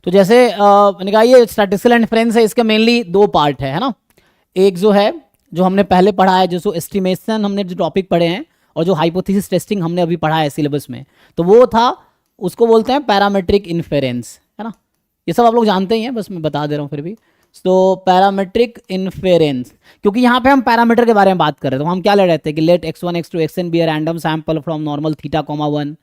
तो जैसे मैंने कहा ये स्टैटिस्टिकल इन्फरेंस है, इसके मेनली दो पार्ट है ना। एक जो है जो हमने पहले पढ़ा है, जो एस्टिमेशन हमने जो टॉपिक पढ़े हैं, और जो हाइपोथेसिस टेस्टिंग हमने अभी पढ़ा है सिलेबस में, तो वो था, उसको बोलते हैं पैरामेट्रिक इन्फेरेंस, है ना। ये सब आप लोग जानते ही हैं, बस मैं बता दे रहा हूँ फिर भी। तो पैरामेट्रिक इन्फेरेंस, क्योंकि यहाँ पे हम पैरामीटर के बारे में बात कर रहे थे, तो हम क्या ले रहे थे कि let x1 x2 xn be a random sample from normal theta comma 1।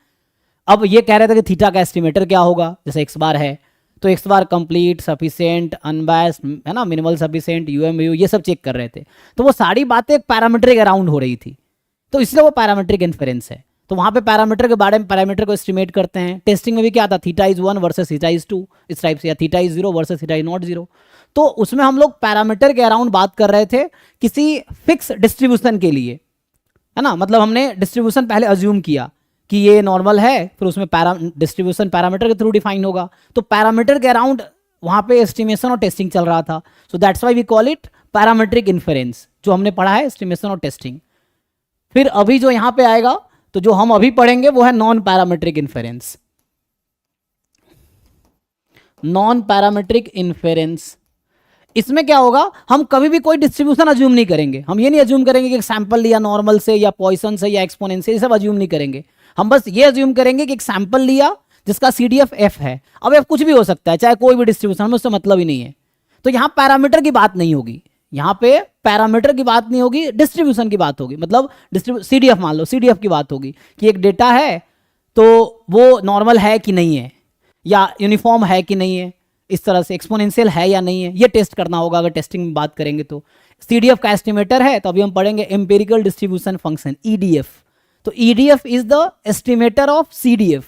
अब ये कह रहे थे कि थीटा का एस्टिमेटर क्या होगा, जैसे x बार है तो x बार कंप्लीट सफिशिएंट अनबायस्ड, है ना, मिनिमल सफिशिएंट यूएमयू, ये सब चेक कर रहे थे। तो वो सारी बातें एक पैरामीट्रिक अराउंड हो रही थी, तो इसलिए वो पैरामीट्रिक इन्फेरेंस है। तो वहाँ पे पैरामीटर के बारे में, पैरामीटर को एस्टिमेट करते हैं। टेस्टिंग में भी क्या था, theta is 1 versus theta is 2, इस टाइप से, या theta is 0 versus theta is not 0। तो उसमें हम लोग पैरामीटर के अराउंड बात कर रहे थे किसी फिक्स डिस्ट्रीब्यूशन के लिए, है ना। मतलब हमने डिस्ट्रीब्यूशन पहले अज्यूम किया कि ये नॉर्मल है, फिर उसमें डिस्ट्रीब्यूशन पैरामीटर के थ्रू डिफाइन होगा। तो पैरामीटर के अराउंड वहाँ पे एस्टिमेशन और टेस्टिंग चल रहा था। So that's why we call it parametric inference, जो हमने पढ़ा है एस्टिमेशन और टेस्टिंग। फिर अभी जो यहाँ पे आएगा, तो जो हम अभी पढ़ेंगे वो है non parametric inference. Non parametric inference, इसमें क्या होगा, हम कभी भी कोई डिस्ट्रीब्यूशन अज्यूम नहीं करेंगे। हम ये नहीं अज्यूम करेंगे कि एक सैंपल लिया नॉर्मल से या पॉइसन से या एक्सपोनेंट से, ये सब अज्यूम नहीं करेंगे। हम बस ये अज्यूम करेंगे कि एक सैंपल लिया जिसका CDF f है। अब f कुछ भी हो सकता है, चाहे कोई भी डिस्ट्रीब्यूशन, हमें उससे मतलब ही नहीं है। तो यहाँ पैरामीटर की बात नहीं होगी, यहाँ पे पैरामीटर की बात नहीं होगी, डिस्ट्रीब्यूशन की बात होगी। मतलब CDF, मान लो CDF की बात होगी कि एक डेटा है तो वो नॉर्मल है कि नहीं है, या यूनिफॉर्म है कि नहीं है, इस तरह से एक्सपोनेंशियल है या नहीं है, ये टेस्ट करना होगा अगर टेस्टिंग में बात करेंगे तो। CDF का एस्टिमेटर है, तो अभी हम पढ़ेंगे एम्पिरिकल डिस्ट्रीब्यूशन फंक्शन, EDF। तो EDF is the estimator of CDF।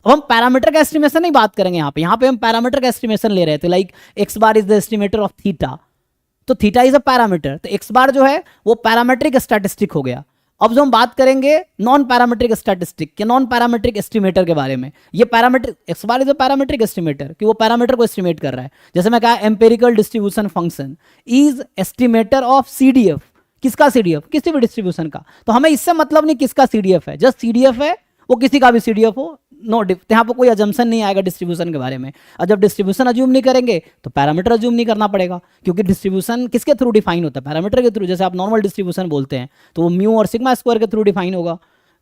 अब हम पैरामीटर का एस्टिमेशन नहीं बात करेंगे यहाँ पे हम पैरामीटर का एस्टिमेशन ले रहे थे, like x bar is the estimator of theta, तो थीटा इज अ पैरामीटर, तो x बार जो है वो पैरामेट्रिक स्टैटिस्टिक हो गया। अब जो हम बात करेंगे नॉन पैरामेट्रिक स्टैटिस्टिक या नॉन पैरामेट्रिक एस्टिमेटर के बारे में, ये parameter x bar is a parametric estimator, कि वो पैरामीटर को एस्टिमेट कर रहा है। जैसे मैं कहा empirical distribution function is estimator of CDF, किसका CDF, किसी भी डिस्ट्रीब्यूशन का। तो हमें इससे मतलब नहीं किसका CDF है, जस्ट CDF है, वो किसी का भी CDF हो, नो यहाँ पर कोई अजम्पशन नहीं आएगा डिस्ट्रीब्यूशन के बारे में। और जब डिस्ट्रीब्यूशन अज्यूम नहीं करेंगे तो पैरामीटर अज्यूम नहीं करना पड़ेगा, क्योंकि डिस्ट्रीब्यूशन किसके थ्रू डिफाइन होता है, पैरामीटर के थ्रू। जैसे आप नॉर्मल डिस्ट्रीब्यूशन बोलते हैं तो वो म्यू और सिग्मा स्क्वायर के थ्रू डिफाइन होगा,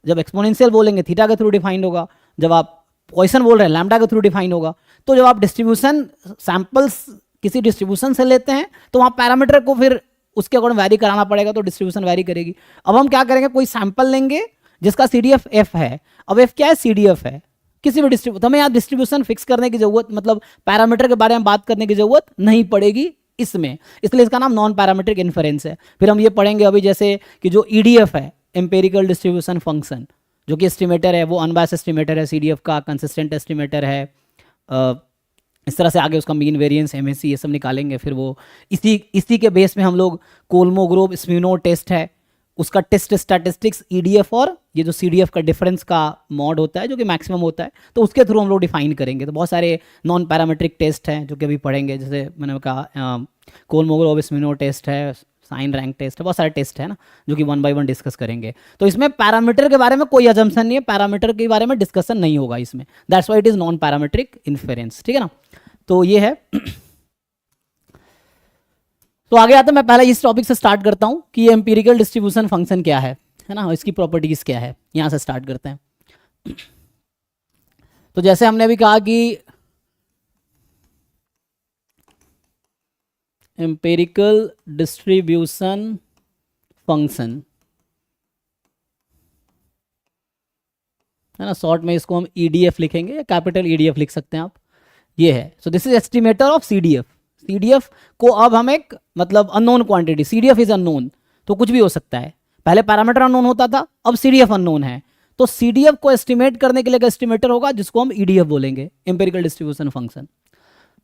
जब एक्सपोनेंशियल बोलेंगे थीटा के थ्रू डिफाइन होगा, जब आप पॉइसन बोल रहे हैं लैम्डा के थ्रू डिफाइन होगा। तो जब आप डिस्ट्रीब्यूशन सैंपल्स किसी डिस्ट्रीब्यूशन से लेते हैं तो वहाँ पैरामीटर को फिर उसके अकॉर्डिंग वैरी कराना पड़ेगा, तो डिस्ट्रीब्यूशन वैरी करेगी। अब हम क्या करेंगे, कोई सैंपल लेंगे जिसका CDF f है। अब f क्या है, CDF है किसी भी डिस्ट्रीब्यूशन, हमें यहाँ डिस्ट्रीब्यूशन फिक्स करने की जरूरत, मतलब पैरामीटर के बारे में बात करने की जरूरत नहीं पड़ेगी इसमें, इसलिए इसका नाम नॉन पैरामीट्रिक इन्फेरेंस है। फिर हम ये पढ़ेंगे अभी जैसे कि जो EDF है, एम्पेरिकल डिस्ट्रीब्यूशन फंक्शन, जो कि एस्टिमेटर है, वो अनबायस्ड एस्टिमेटर है CDF का, कंसिस्टेंट एस्टिमेटर है। इस तरह से आगे उसका मीन वेरिएंस MSE ये सब निकालेंगे। फिर वो इसी के बेस में हम लोग कोलमोग्रोव स्म्यूनो टेस्ट है, उसका टेस्ट स्टैटिस्टिक्स EDF, और ये जो CDF का डिफरेंस का मॉड होता है जो कि मैक्सिमम होता है, तो उसके थ्रू हम लोग डिफाइन करेंगे। तो बहुत सारे नॉन पैरामेट्रिक टेस्ट हैं जो कि अभी पढ़ेंगे, जैसे मैंने कहा कोलमोग्रोव स्म्यूनो टेस्ट है, साइन रैंक टेस्ट है, बहुत सारे टेस्ट है ना, जो कि 1 by 1 डिस्कस करेंगे। तो इसमें पैरामीटर के बारे में कोई अजम्पशन नहीं है, पैरामीटर के बारे में डिस्कशन नहीं होगा इसमें, that's why it is non parametric inference, ठीक है ना। तो ये है। तो आगे आता मैं पहले इस टॉपिक से स्टार्ट करता हूं कि ये एम्पिरिकल डिस्ट्रीब्यूशन फंक्शन क्या है ना, इसकी प्रॉपर्टीज क्या है, यहां से स्टार्ट करते हैं। तो जैसे हमने अभी कहा कि एम्पिरिकल डिस्ट्रीब्यूशन फंक्शन, है ना, शॉर्ट में इसको हम EDF लिखेंगे, कैपिटल EDF लिख सकते हैं आप, ये है। So this is estimator of CDF। CDF को अब हम एक, मतलब unknown quantity, CDF is unknown, तो कुछ भी हो सकता है। पहले पैरामीटर अननोन होता था, अब CDF अननोन है, तो CDF को एस्टिमेट करने के लिए एक एस्टिमेटर होगा जिसको हम EDF बोलेंगे, empirical distribution function.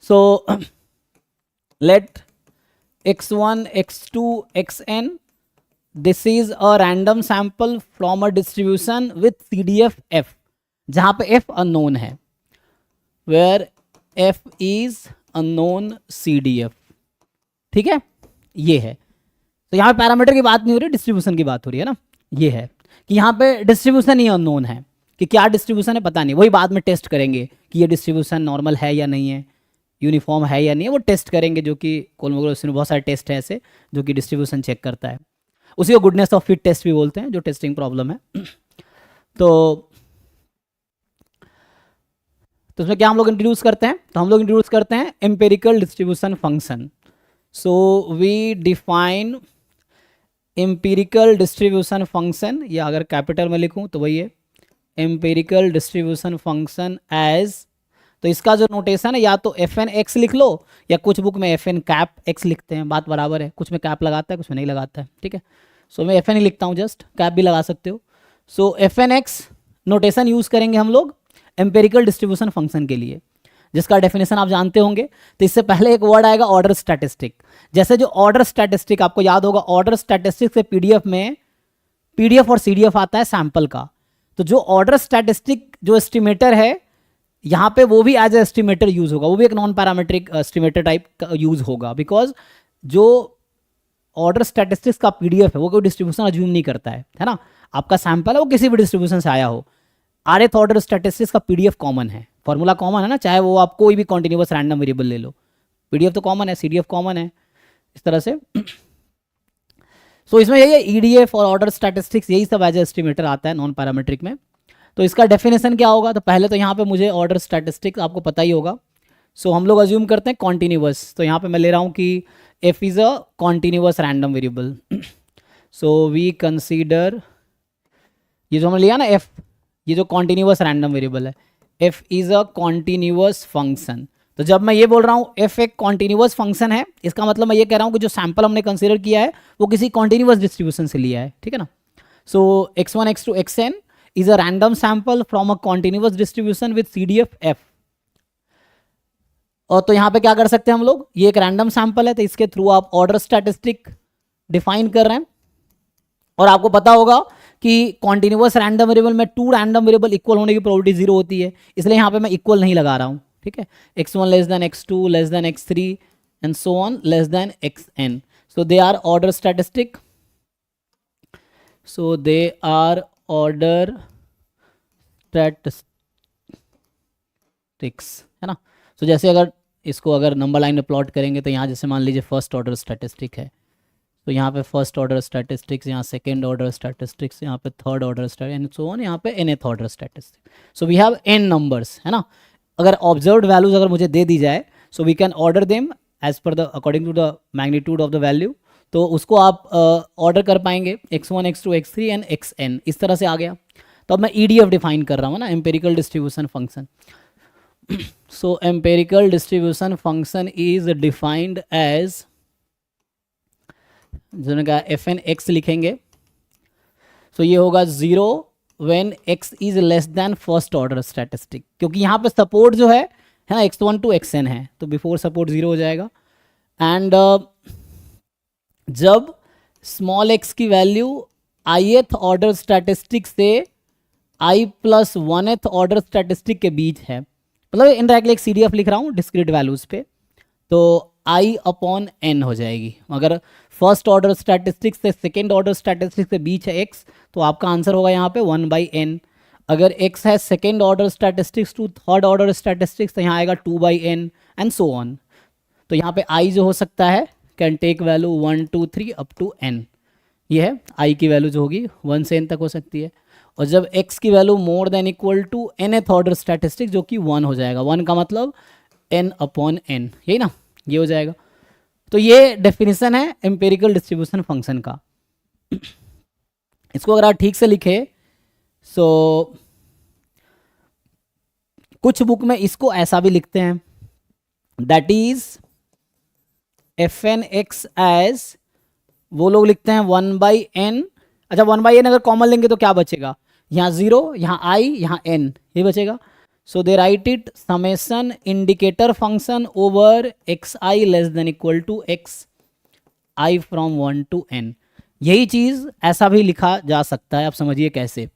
So let x1 x2 xn, this is a random sample from a distribution with CDF f, जहां पे f अननोन है, where f is unknown CDF, ठीक है, ये है। तो यहाँ पे पैरामीटर की बात नहीं हो रही, डिस्ट्रीब्यूशन की बात हो रही है ना। ये है कि यहाँ पे डिस्ट्रीब्यूशन ही अननोन है, कि क्या डिस्ट्रीब्यूशन है पता नहीं, वही बाद में टेस्ट करेंगे कि ये डिस्ट्रीब्यूशन नॉर्मल है या नहीं है, यूनिफॉर्म है या नहीं है, वो टेस्ट करेंगे, जो कि कोलमोग्राफी में बहुत सारे टेस्ट है ऐसे जो कि डिस्ट्रीब्यूशन चेक करता है। उसी को गुडनेस ऑफ फिट टेस्ट भी बोलते हैं, जो टेस्टिंग प्रॉब्लम है। तो उसमें क्या हम लोग इंट्रोड्यूस करते हैं, तो हम लोग इंट्रोड्यूस करते हैं empirical distribution function. So we define empirical distribution function, या अगर कैपिटल में लिखूं तो वही है एम्पिरिकल डिस्ट्रीब्यूशन फंक्शन एज, तो इसका जो नोटेशन है या तो एफ एन एक्स लिख लो, या कुछ बुक में एफ एन कैप एक्स लिखते हैं, बात बराबर है, कुछ में कैप लगाता है कुछ में नहीं लगाता है, ठीक है। सो मैं एफ एन ही लिखता हूँ, जस्ट कैप भी लगा सकते हो। So f N x notation use करेंगे हम लोग एम्पेरिकल डिस्ट्रीब्यूशन फंक्शन के लिए, जिसका डेफिनेशन आप जानते होंगे। तो इससे पहले एक वर्ड आएगा ऑर्डर स्टैटिस्टिक। जैसे जो ऑर्डर स्टैटिस्टिक आपको याद होगा, ऑर्डर स्टैटिस्टिक से पीडीएफ में पीडीएफ और सीडीएफ आता है सैंपल का, तो जो ऑर्डर स्टैटिस्टिक जो एस्टिमेटर है यहाँ पे वो भी एज ए एस्टिमेटर यूज होगा, वो भी एक नॉन पैरामीट्रिक एस्टिमेटर टाइप का यूज होगा, बिकॉज जो ऑर्डर स्टैटिस्टिक्स का पीडीएफ है वो कोई डिस्ट्रीब्यूशन अज्यूम नहीं करता है ना। आपका सैंपल है वो किसी भी डिस्ट्रीब्यूशन से आया हो, आरएथ ऑर्डर स्टैटिस्टिक्स का पीडीएफ कॉमन है, फॉर्मूला कॉमन है ना, चाहे वो आप कोई भी कॉन्टिन्यूअस रैंडम वेरिएबल ले लो, पीडीएफ तो कॉमन है, सीडीएफ कॉमन है, इस तरह से। सो इसमें यही है, ईडीएफ और ऑर्डर स्टैटिस्टिक्स यही सब एज एस्टिमेटर आता है नॉन पैरामीट्रिक में। तो इसका डेफिनेशन क्या होगा, तो पहले तो यहाँ पे मुझे ऑर्डर स्टैटिस्टिक्स आपको पता ही होगा। सो हम लोग अज्यूम करते हैं कॉन्टिन्यूअस, तो यहाँ पे मैं ले रहा हूँ कि F is a continuous random variable. So we consider, ये जो हमने लिया ना एफ, ये जो कॉन्टिन्यूअस रैंडम वेरिएबल है, F is a continuous function. तो जब मैं ये बोल रहा हूँ एफ एक कॉन्टिन्यूअस फंक्शन है, इसका मतलब मैं ये कह रहा हूँ कि जो सैंपल हमने कंसीडर किया है वो किसी कॉन्टिन्यूअस डिस्ट्रीब्यूशन से लिया है, ठीक है ना। सो x1 x2 xn is a random sample from a continuous distribution with CDF f। और तो यहाँ पे क्या कर सकते हैं हम लोग, ये एक रैंडम सैंपल है तो इसके थ्रू आप ऑर्डर स्टैटिस्टिक डिफाइन कर रहे हैं, और आपको पता होगा कि कॉन्टिन्यूअस रैंडम वेरिएबल में 2 रैंडम वेरिएबल इक्वल होने की प्रोबेबिलिटी 0 होती है, इसलिए यहाँ पे मैं इक्वल नहीं लगा रहा हूँ, ठीक है। x1 less than x2 less than x3 and so on less than xn। So they are order statistic, so they are order statistics, है ना। तो जैसे अगर इसको अगर नंबर लाइन में प्लॉट करेंगे तो यहाँ जैसे मान लीजिए फर्स्ट ऑर्डर स्टैटिस्टिक है, तो यहाँ पे फर्स्ट ऑर्डर स्टैटिस्टिक्स, यहाँ सेकेंड ऑर्डर स्टैटिस्टिक्स, यहाँ पे third order and so on, यहाँ पे nth order statistics. So we have n numbers, है ना। अगर ऑब्जर्व्ड वैल्यूज अगर मुझे दे दी जाए, so we can order them as per the according to the magnitude of the value, तो उसको आप ऑर्डर कर पाएंगे x1 x2 x3 and xn, इस तरह से आ गया। तो अब मैं EDF डिफाइन कर रहा हूँ ना, एम्पेरिकल डिस्ट्रीब्यूशन फंक्शन। सो empirical distribution function is defined as, जिन्होंने कहा एफ एन एक्स लिखेंगे, सो ये होगा 0 when x is less than first order statistic, क्योंकि यहाँ पे सपोर्ट जो है ना x1 to xn है, तो बिफोर सपोर्ट 0 हो जाएगा। एंड जब स्मॉल x की वैल्यू ith ऑर्डर स्टैटिस्टिक से i plus 1th order statistic के बीच है, मतलब इनडायरेक्टली एक CDF लिख रहा हूँ डिस्क्रीट वैल्यूज पे, तो i अपॉन n हो जाएगी। अगर फर्स्ट ऑर्डर स्टैटिस्टिक्स से सेकेंड ऑर्डर स्टैटिस्टिक्स के बीच है x, तो आपका आंसर होगा यहाँ पे 1/n। अगर x है second order statistics to third order statistics, तो यहाँ आएगा 2/n एंड सो ऑन। तो यहाँ पे i जो हो सकता है can take value 1 2 3 up to n, ये है i की वैल्यू जो होगी 1 से n तक हो सकती है। और जब x की value more than equal to nth order statistic, जो कि 1 हो जाएगा, 1 का मतलब n अपॉन n, यही ना, ये हो जाएगा। तो ये डेफिनेशन है एम्पेरिकल डिस्ट्रीब्यूशन फंक्शन का। इसको अगर आप ठीक से लिखे, सो कुछ बुक में इसको ऐसा भी लिखते हैं, that is F N X as, वो लोग लिखते हैं 1/n। अच्छा 1/n अगर कॉमन लेंगे तो क्या बचेगा, यहाँ 0, यहाँ i, यहाँ n, ये बचेगा। So they write it summation indicator function over xi less than equal to xi from 1 to n। यही चीज़ ऐसा भी लिखा जा सकता है, आप समझिए कैसे।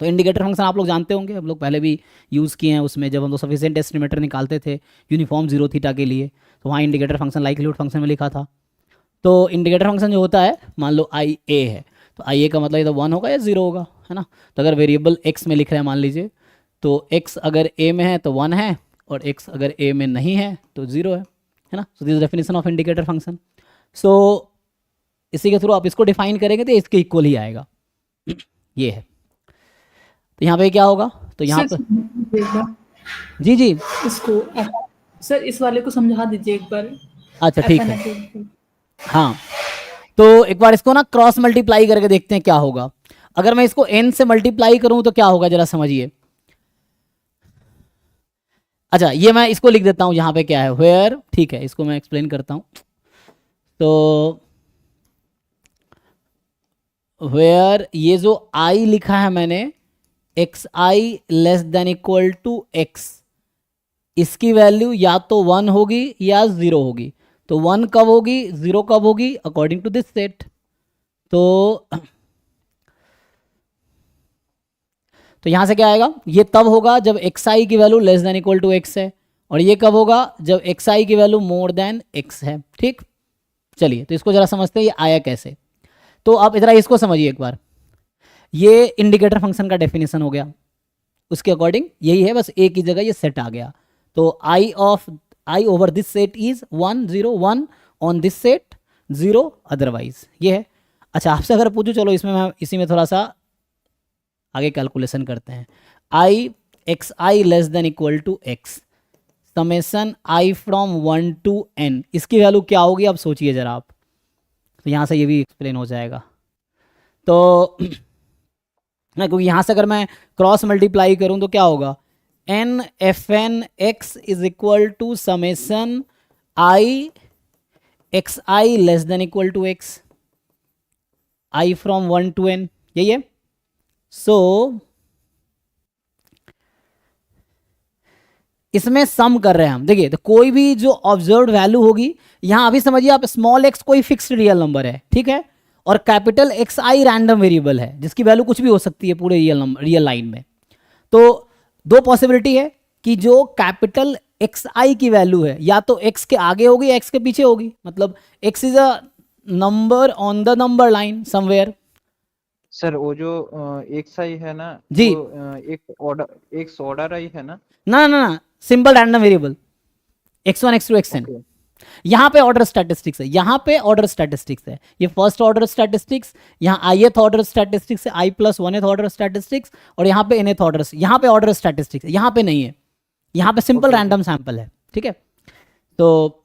तो इंडिकेटर फंक्शन आप लोग जानते होंगे, हम लोग पहले भी यूज़ किए हैं उसमें, जब हम लोग सफिशिएंट एस्टिमेटर निकालते थे यूनिफॉर्म 0 थीटा के लिए, तो वहाँ इंडिकेटर फंक्शन लाइक्लीहुड फंक्शन में लिखा था। तो इंडिकेटर फंक्शन जो होता है, मान लो IA है, तो IA का मतलब ये तो 1 होगा या 0 होगा, है ना। तो अगर वेरिएबल x में लिख रहे हैं मान लीजिए, तो x अगर a में है तो 1 है, और x अगर a में नहीं है तो 0 है ना। So this definition of indicator function. So इसी के थ्रू आप इसको डिफाइन करेंगे तो इसके इक्वल ही आएगा। ये है, तो यहाँ पे क्या होगा, तो यहाँ सर पर एक बार जी जी, इसको सर इस वाले को समझा दीजिए एक बार। अच्छा एफ ठीक एन है। एफ हाँ, तो एक बार इसको ना क्रॉस मल्टीप्लाई करके देखते हैं क्या होगा। अगर मैं इसको n से मल्टीप्लाई करूं तो क्या होगा जरा समझिए। अच्छा, ये मैं इसको लिख देता हूं यहाँ पे क्या है, वेयर, ठीक है, इसको मैं एक्सप्लेन करता हूं। तो वेयर ये जो i लिखा है मैंने, X I less than equal to X, इसकी वैल्यू या तो 1 होगी या 0 होगी। तो 1 कब होगी, 0 कब होगी, अकॉर्डिंग टू दिस सेट। तो यहां से क्या आएगा, ये तब होगा जब एक्स आई की value less than equal to X है, और ये कब होगा जब एक्स आई की वैल्यू मोर देन एक्स है। ठीक, चलिए तो इसको जरा समझते हैं ये आया कैसे। तो आप इधर इसको समझिए एक बार, ये इंडिकेटर फंक्शन का डेफिनेशन हो गया, उसके अकॉर्डिंग यही है, बस एक ही जगह ये सेट आ गया। तो आई over this set is 1 0 1 on this set 0 otherwise, ये है। अच्छा, आपसे अगर पूछूं, चलो इसमें मैं इसी में थोड़ा सा आगे कैलकुलेशन करते हैं। I x I less than equal to x summation i from 1 to n, इसकी वैल्यू क्या होगी अब सोचिए जरा आप। तो यहाँ से ये भी एक्सप्लेन हो जाएगा। तो ना, क्योंकि यहाँ से अगर मैं क्रॉस मल्टीप्लाई करूँ तो क्या होगा, N F N X is equal to summation I x I less than equal to X, I from 1 to n, यही है। सो इसमें सम कर रहे हैं हम, देखिए तो कोई भी जो ऑब्जर्व्ड वैल्यू होगी, यहां अभी समझिए आप, स्मॉल एक्स कोई फिक्स्ड रियल नंबर है, ठीक है, और कैपिटल एक्स आई रैंडम वेरिएबल है जिसकी वैल्यू कुछ भी हो सकती है पूरे रियल लाइन में। तो दो पॉसिबिलिटी है कि जो कैपिटल एक्स आई की वैल्यू है या तो एक्स के आगे होगी या एक्स के पीछे होगी, मतलब x is a number on the number line somewhere. Sir वो जो एक्स आई है ना, जी, वो एक ऑर्डर आई है ना। ना ना ना, simple random variable x1 x2 xn। Okay यहां पे ऑर्डर स्टैटिस्टिक्स है, यहां पे ऑर्डर स्टैटिस्टिक्स है, ये फर्स्ट ऑर्डर स्टैटिस्टिक्स, यहां ith ऑर्डर स्टैटिस्टिक्स है, i plus 1th order statistics, और यहां पे nth ऑर्डर, यहां पे ऑर्डर स्टैटिस्टिक्स है, यहां पे नहीं है, यहां पे सिंपल ओके रैंडम सैंपल है, ठीक है। तो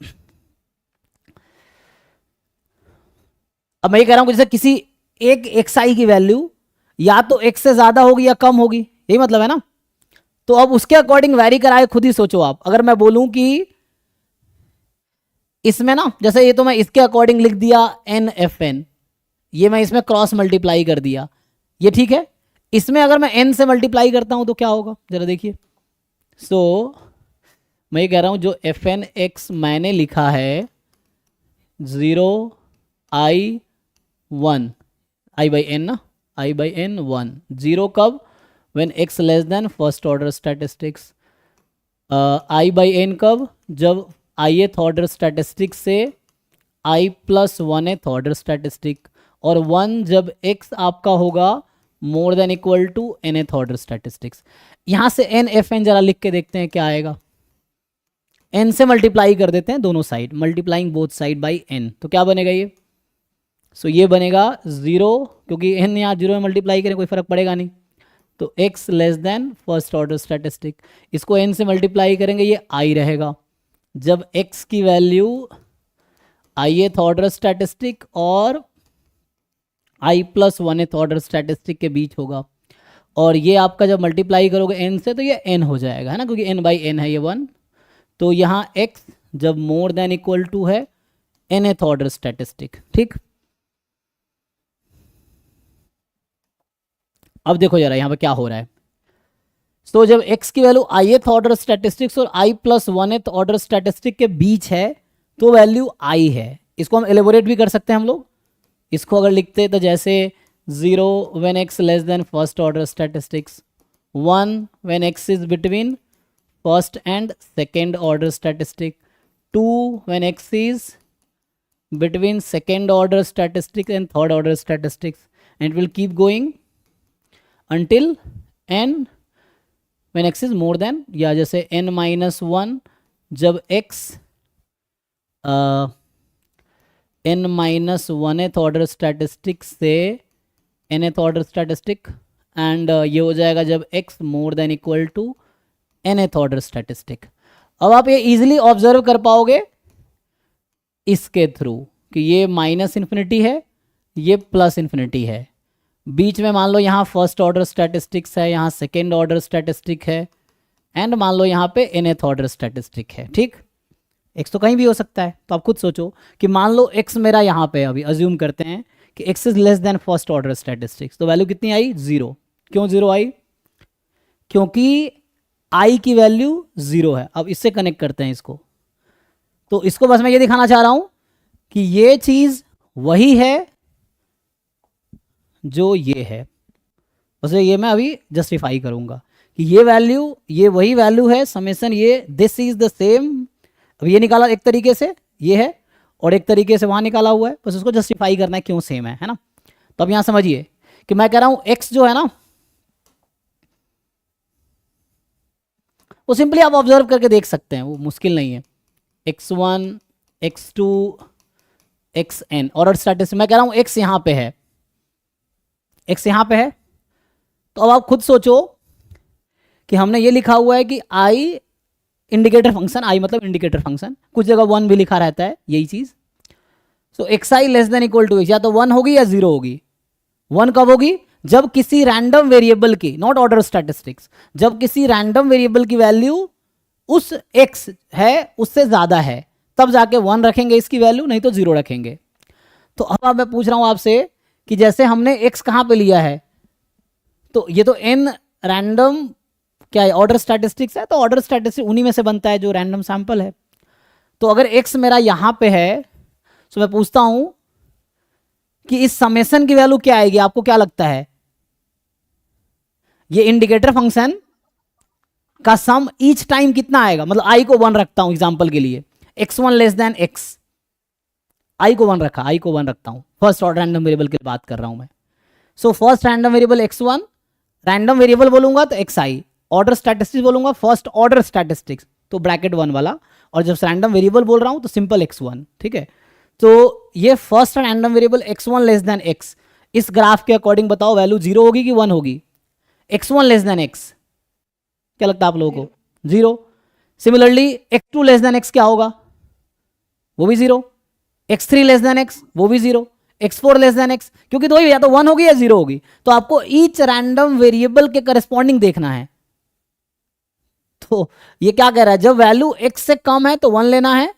अब मैं ये कह रहा हूं कि जैसे किसी एक xi की वैल्यू या तो x से ज्यादा होगी या कम होगी, यही मतलब है ना। तो अब उसके अकॉर्डिंग वैरी कराए, खुद ही सोचो आप, अगर मैं बोलूं कि इसमें ना, जैसे ये तो मैं इसके अकॉर्डिंग लिख दिया एन एफ एन, ये मैं इसमें क्रॉस मल्टीप्लाई कर दिया, ये ठीक है। इसमें अगर मैं एन से मल्टीप्लाई करता हूं तो क्या होगा जरा देखिए। सो मैं ये कह रहा हूं जो एफ एन एक्स मैंने लिखा है 0 आई 1, आई बाई एन ना, आई बाई एन 1, 0 कब, when X less than first order statistics, I by N कब, जब ith ऑर्डर स्टैटिस्टिक से i plus 1th order statistic, और 1 जब x आपका होगा more than equal to nth order statistics. यहां से n एफ एन जरा लिख के देखते हैं क्या आएगा। n से मल्टीप्लाई कर देते हैं दोनों side, multiplying both side by n, तो क्या बनेगा ये, सो ये बनेगा 0, क्योंकि n यहाँ 0 में मल्टीप्लाई करें कोई फर्क पड़ेगा नहीं, तो x less than first order statistic, इसको n से मल्टीप्लाई करेंगे ये i रहेगा, जब x की वैल्यू ith ऑर्डर स्टैटिस्टिक और i plus 1th order statistic के बीच होगा, और ये आपका जब मल्टीप्लाई करोगे n से तो ये n हो जाएगा, है ना, क्योंकि n बाई n है ये 1। तो यहाँ x जब मोर देन इक्वल टू है nth ऑर्डर स्टैटिस्टिक, ठीक। अब देखो जरा यहाँ पे क्या हो रहा है। तो जब x की वैल्यू ith ऑर्डर स्टैटिस्टिक्स और i plus 1th order statistic के बीच है तो वैल्यू i है। इसको हम एलेबोरेट भी कर सकते हैं हम लोग, इसको अगर लिखते तो जैसे 0 when x less than first order statistics, 1 when x is between first and second order statistic, 2 when x is between second order statistics and third order statistics, and will keep going until n when x is more than, या जैसे n minus one जब x n minus oneth order statistic से nth order statistic, and ये हो जाएगा जब x more than equal to nth order statistic. अब आप ये इजीली ऑब्जर्व कर पाओगे इसके थ्रू कि ये माइनस इन्फिनिटी है, ये प्लस इन्फिनिटी है, बीच में मान लो यहाँ फर्स्ट ऑर्डर स्टैटिस्टिक्स है, यहाँ सेकेंड ऑर्डर स्टैटिस्टिक है, एंड मान लो यहाँ पे nth ऑर्डर स्टैटिस्टिक है। ठीक, x तो कहीं भी हो सकता है। तो आप खुद सोचो कि मान लो x मेरा यहाँ पे, अभी अज्यूम करते हैं कि x is less than first order statistics, तो वैल्यू कितनी आई? 0। क्यों 0 आई? क्योंकि i की वैल्यू 0 है। अब इससे कनेक्ट करते हैं इसको, तो इसको बस मैं ये दिखाना चाह रहा हूं कि ये चीज वही है जो ये है, बस ये मैं अभी जस्टिफाई करूंगा कि ये वैल्यू, ये वही वैल्यू है समेशन, ये दिस इज द सेम। अब ये निकाला एक तरीके से, ये है, और एक तरीके से वहां निकाला हुआ है, बस उसको जस्टिफाई करना है क्यों सेम है ना। तो अब यहां समझिए कि मैं कह रहा हूं x जो है ना, वो सिंपली आप ऑब्जर्व करके देख सकते हैं, वो मुश्किल नहीं है। x1 x2 xn order statistics, मैं कह रहा हूं x यहां पे है, x यहां पे है। तो अब आप खुद सोचो कि हमने ये लिखा हुआ है कि i इंडिकेटर फंक्शन, i मतलब इंडिकेटर फंक्शन, कुछ जगह 1 भी लिखा रहता है, यही चीज। So xi less than equal to x, या तो 1 होगी या 0 होगी। 1 कब होगी? जब किसी रैंडम वेरिएबल की, नॉट ऑर्डर स्टैटिस्टिक्स, जब किसी रैंडम वेरिएबल की वैल्यू उस x है उससे ज्यादा है, तब जाके 1 रखेंगे इसकी वैल्यू, नहीं तो 0 रखेंगे। तो अब मैं पूछ रहा हूं आपसे कि जैसे हमने x कहां पे लिया है, तो ये तो n रैंडम क्या है, ऑर्डर स्टैटिस्टिक्स है, तो ऑर्डर स्टैटिस्टिक्स उन्हीं में से बनता है जो रैंडम सैंपल है। तो अगर x मेरा यहां पे है, तो मैं पूछता हूं कि इस समेशन की वैल्यू क्या आएगी? आपको क्या लगता है? ये इंडिकेटर फंक्शन का सम ईच टाइम कितना आएगा? मतलब i को 1 रखता हूं एग्जांपल के लिए, x1 less then x, i को 1 रखा, i को 1 रखता हूं, फर्स्ट ऑर्डर रैंडम वेरिएबल की बात कर रहा हूं मैं। So first random variable x1, random variable बोलूंगा तो xi, ऑर्डर स्टैटिस्टिक्स बोलूंगा फर्स्ट ऑर्डर स्टैटिस्टिक्स, तो ब्रैकेट 1 वाला, और जब रैंडम वेरिएबल बोल रहा हूं तो सिंपल x1। ठीक है, तो ये first random variable x1 less then x, इस ग्राफ के अकॉर्डिंग बताओ वैल्यू 0 होगी कि 1 होगी? x1 लेस देन x, क्या लगता है आप लोगों को? 0। Similarly x2 less then x क्या होगा? वो भी 0। x3 लेस देन x, वो भी 0। x4 लेस देन x, क्योंकि दो ही, या तो 1 होगी या 0 होगी। तो आपको ईच रैंडम वेरिएबल के करस्पॉन्डिंग देखना है। तो ये क्या कह रहा है? जब वैल्यू x से कम है तो 1 लेना है,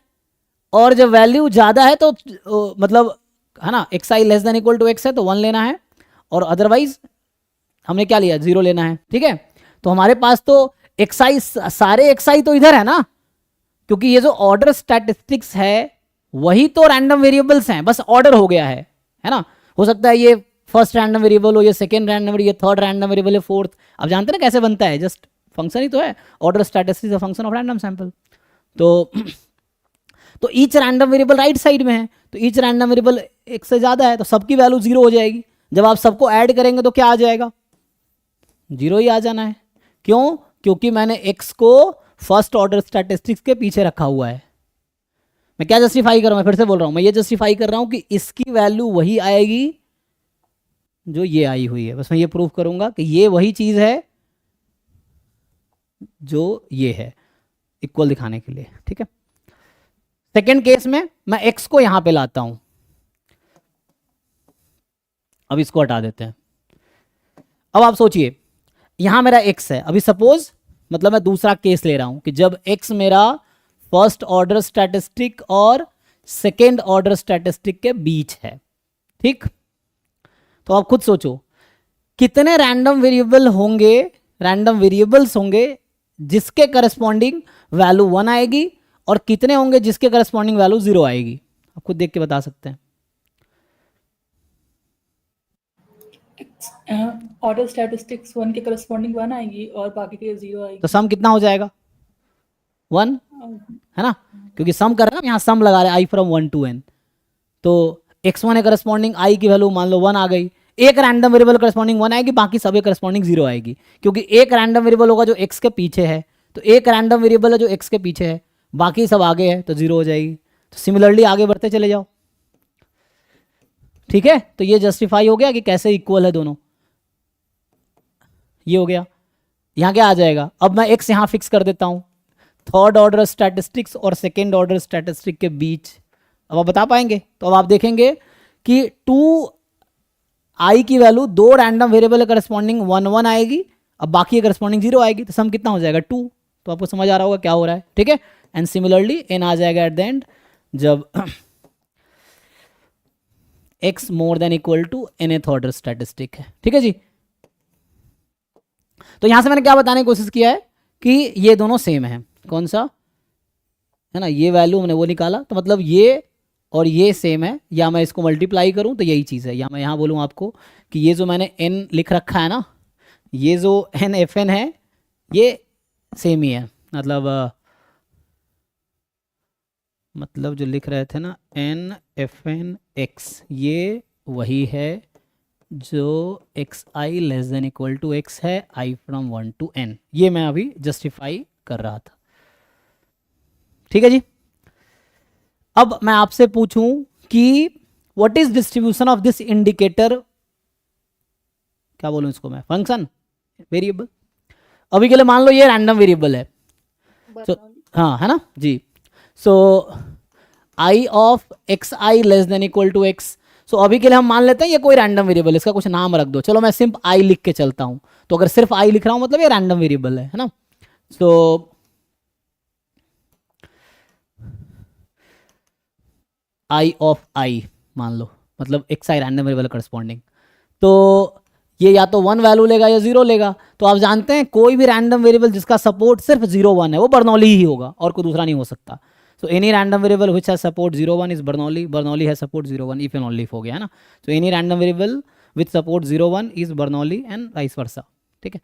और जब वैल्यू ज्यादा है तो मतलब है ना, xi less than equal to x है तो 1 लेना है, और अदरवाइज हमने क्या लिया? 0 लेना है। ठीक है, तो हमारे पास तो xi, सारे xi तो इधर है ना, क्योंकि ये जो ऑर्डर स्टैटिस्टिक्स है वही तो रैंडम वेरिएबल्स हैं, बस ऑर्डर हो गया है ना। हो सकता है ये फर्स्ट रैंडम वेरिएबल हो, ये सेकंड रैंडम वेरिएबल, ये थर्ड रैंडम वेरिएबल, ये फोर्थ। आप जानते हैं ना कैसे बनता है? जस्ट फंक्शन ही तो है, order statistics a function of random sample. तो each random variable right side में है, तो ईच रैंडम वेरिएबल एक से ज्यादा है तो सबकी वैल्यू 0 हो जाएगी। जब आप सबको ऐड करेंगे तो क्या आ जाएगा? 0 ही आ जाना है। क्यों? क्योंकि मैंने x को फर्स्ट ऑर्डर स्टैटिस्टिक्स के पीछे रखा हुआ है। मैं क्या जस्टिफाई कर रहा हूं? मैं फिर से बोल रहा हूं, मैं ये जस्टिफाई कर रहा हूं कि इसकी वैल्यू वही आएगी जो ये आई हुई है। बस मैं ये प्रूव करूंगा कि ये वही चीज है जो ये है, इक्वल दिखाने के लिए। ठीक है, सेकेंड केस में मैं x को यहां पे लाता हूं, अब इसको हटा देते हैं। अब आप सोचिए, यहां मेरा x है, अभी सपोज, मतलब मैं दूसरा केस ले रहा हूं कि जब x मेरा फर्स्ट ऑर्डर स्टैटिस्टिक और सेकेंड ऑर्डर स्टैटिस्टिक के बीच है। ठीक, तो आप खुद सोचो कितने रैंडम वेरिएबल होंगे, रैंडम वेरिएबल्स होंगे जिसके करस्पॉन्डिंग वैल्यू 1 आएगी, और कितने होंगे जिसके करस्पॉन्डिंग वैल्यू 0 आएगी? आप खुद देख के बता सकते हैं। ऑर्डर स्टैटिस्टिक्स 1 के करस्पॉन्डिंग 1 आएगी और बाकी के 0 आएगी। तो सम कितना हो जाएगा? 1, है ना, क्योंकि सम कर रहे हैं, यहाँ सम लगा रहे हैं i फ्रॉम 1 to n। तो x1 है करस्पॉन्डिंग i की वैल्यू मान लो 1 आ गई, एक रैंडम वेरिएबल करस्पॉन्डिंग 1 आएगी, बाकी सभी करस्पॉन्डिंग 0 आएगी, क्योंकि एक रैंडम वेरिएबल होगा जो x के पीछे है, तो एक रैंडम वेरिएबल है जो x के पीछे है, बाकी सब आगे है तो 0 हो जाएगी। तो सिमिलरली आगे बढ़ते चले जाओ, ठीक है। तो ये जस्टिफाई हो गया कि कैसे इक्वल है दोनों, ये हो गया। यहाँ क्या आ जाएगा, अब मैं x यहाँ फिक्स कर देता हूँ, थर्ड ऑर्डर स्टैटिस्टिक्स और सेकेंड ऑर्डर स्टैटिस्टिक के बीच। अब आप बता पाएंगे, तो अब आप देखेंगे कि 2i की वैल्यू दो रैंडम वेरिएबल करस्पॉन्डिंग 1 1 आएगी, अब बाकी करस्पॉन्डिंग 0 आएगी, तो सम कितना हो जाएगा 2। तो आपको समझ आ रहा होगा क्या हो रहा है, ठीक है। एंड सिमिलरली n आ जाएगा एट द एंड जब x more than equal to nth order statistic है, ठीक है जी। तो यहां से मैंने क्या बताने की कोशिश किया है कि ये दोनों सेम है, कौन सा है ना, ये वैल्यू हमने वो निकाला, तो मतलब ये और ये सेम है, या मैं इसको मल्टीप्लाई करूं तो यही चीज़ है, या मैं यहाँ बोलूँ आपको कि ये जो मैंने n लिख रखा है ना, ये जो n एफ एन है ये सेम ही है, मतलब जो लिख रहे थे ना n एफ एन एक्स, ये वही है जो X I less than equal to X है, आई फ्रॉम 1 to n, ये मैं अभी जस्टिफाई कर रहा था, ठीक है जी। अब मैं आपसे पूछूं कि what is distribution of this indicator, क्या बोलूं इसको मैं, फंक्शन, वेरिएबल। अभी के लिए मान लो ये रैंडम वेरिएबल है, तो हाँ है ना जी। So i of x I less than equal to x, so अभी के लिए हम मान लेते हैं ये कोई रैंडम वेरिएबल है, इसका कुछ नाम रख दो, चलो मैं सिर्फ आई लिख के चलता हूं, तो अगर सिर्फ आई लिख रहा हूं मतलब ये रैंडम वेरिएबल है ना। सो आई ऑफ आई मान लो, मतलब एक्स आई रैंडम वेरिएबल करस्पॉन्डिंग, तो ये या तो 1 वैल्यू लेगा या 0 लेगा। तो आप जानते हैं कोई भी रैंडम वेरिएबल जिसका सपोर्ट सिर्फ 0 1 है वो बर्नौली ही होगा, और कोई दूसरा नहीं हो सकता। So any random variable which has support 0 1 is Bernoulli, Bernoulli has support 0 1 if and only if, हो गया है ना। So any random variable with support 0 1 is Bernoulli and vice versa, ठीक है।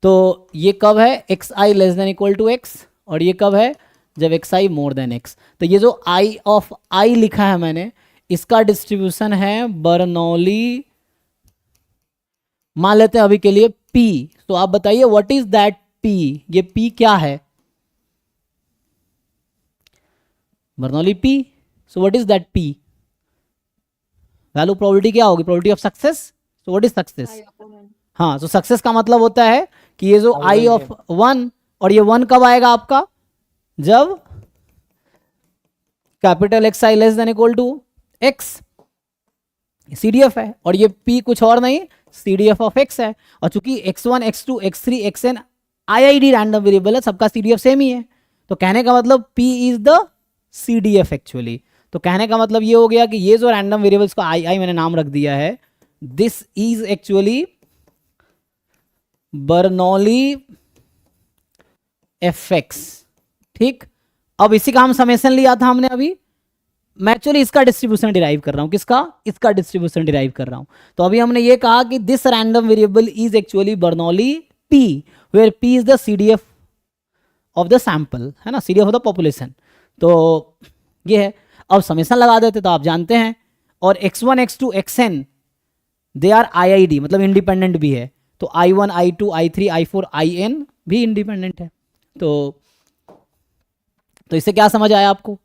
तो ये कब है, X I less than equal to X, और ये कब है, जब X I more than X. तो ये जो आई ऑफ आई लिखा है मैंने, इसका डिस्ट्रीब्यूशन है बर्नौली, मान लेते हैं अभी के लिए P। तो आप बताइए व्हाट इज दैट P, ये P क्या है, Bernoulli P। So what is that P, value probability क्या होगी, probability of success. So what is success, हाँ, तो सक्सेस का मतलब होता है कि ये जो आई ऑफ 1, और ये 1 कब आएगा आपका, जब capital X I less than equal to X, CDF है, और ये P कुछ और नहीं CDF ऑफ x है, और चूंकि x1 x2 x3 xn IID random variable है, सबका CDF सेम ही है, तो कहने का मतलब P is the CDF actually. तो कहने का मतलब ये हो गया कि ये जो रैंडम वेरिएबल्स को आई मैंने नाम रख दिया है, this is actually Bernoulli fx, ठीक। अब इसी का हम समेशन लिया था हमने अभी, मैं एक्चुअली इसका डिस्ट्रीब्यूशन डिराइव कर रहा हूं, किसका, इसका डिस्ट्रीब्यूशन डिराइव कर रहा हूं। तो अभी हमने ये कहा कि this random variable is actually Bernoulli P, where P is the CDF of the sample, है ना, CDF ऑफ द पॉपुलेशन। तो ये है, अब समेशन लगा देते तो आप जानते हैं, और x1 x2 xn they are IID, मतलब इंडिपेंडेंट भी है, तो I1 I2 I3 I4 IN भी इंडिपेंडेंट है। तो इससे क्या समझ आया आपको,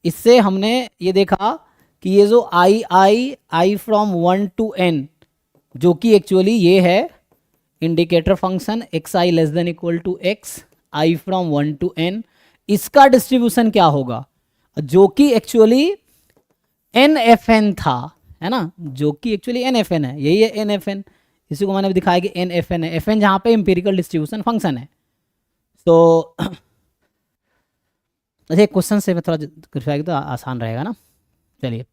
इससे हमने ये देखा कि ये जो आई फ्रॉम 1 to n, जो कि एक्चुअली ये है indicator function X I less than equal to X, I from 1 to n, इसका डिस्ट्रीब्यूशन क्या होगा, जो कि एक्चुअली NFN था, है ना, जो कि एक्चुअली NFN है, यही है NFN, इसी को मैंने दिखाया कि NFN है, FN जहाँ पे इंपीरिकल डिस्ट्रीब्यूशन फंक्शन है। तो अच्छा, एक क्वेश्चन से मैं थोड़ा करवाएगी तो आसान रहेगा ना, चलिए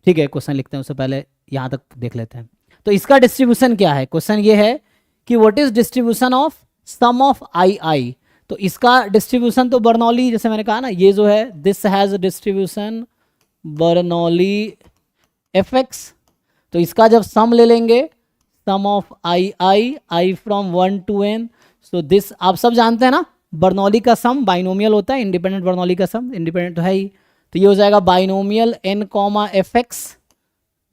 ठीक है, क्वेश्चन लिखते हैं, उससे पहले यहाँ तक देख लेते हैं। तो इसका डिस्ट्रीब्यूशन क्या है, क्वेश्चन ये है कि what is distribution of sum of i. तो इसका डिस्ट्रीब्यूशन तो बर्नौली, जैसे मैंने कहा ना, ये जो है this has distribution Bernoulli fx, तो इसका जब सम ले लेंगे, sum of i from 1 to n, so this आप सब जानते हैं ना, बर्नौली का सम बाइनोमियल होता है, इंडिपेंडेंट बर्नौली का सम, इंडिपेंडेंट तो है ही, तो ये हो जाएगा बाइनोमियल n, fx,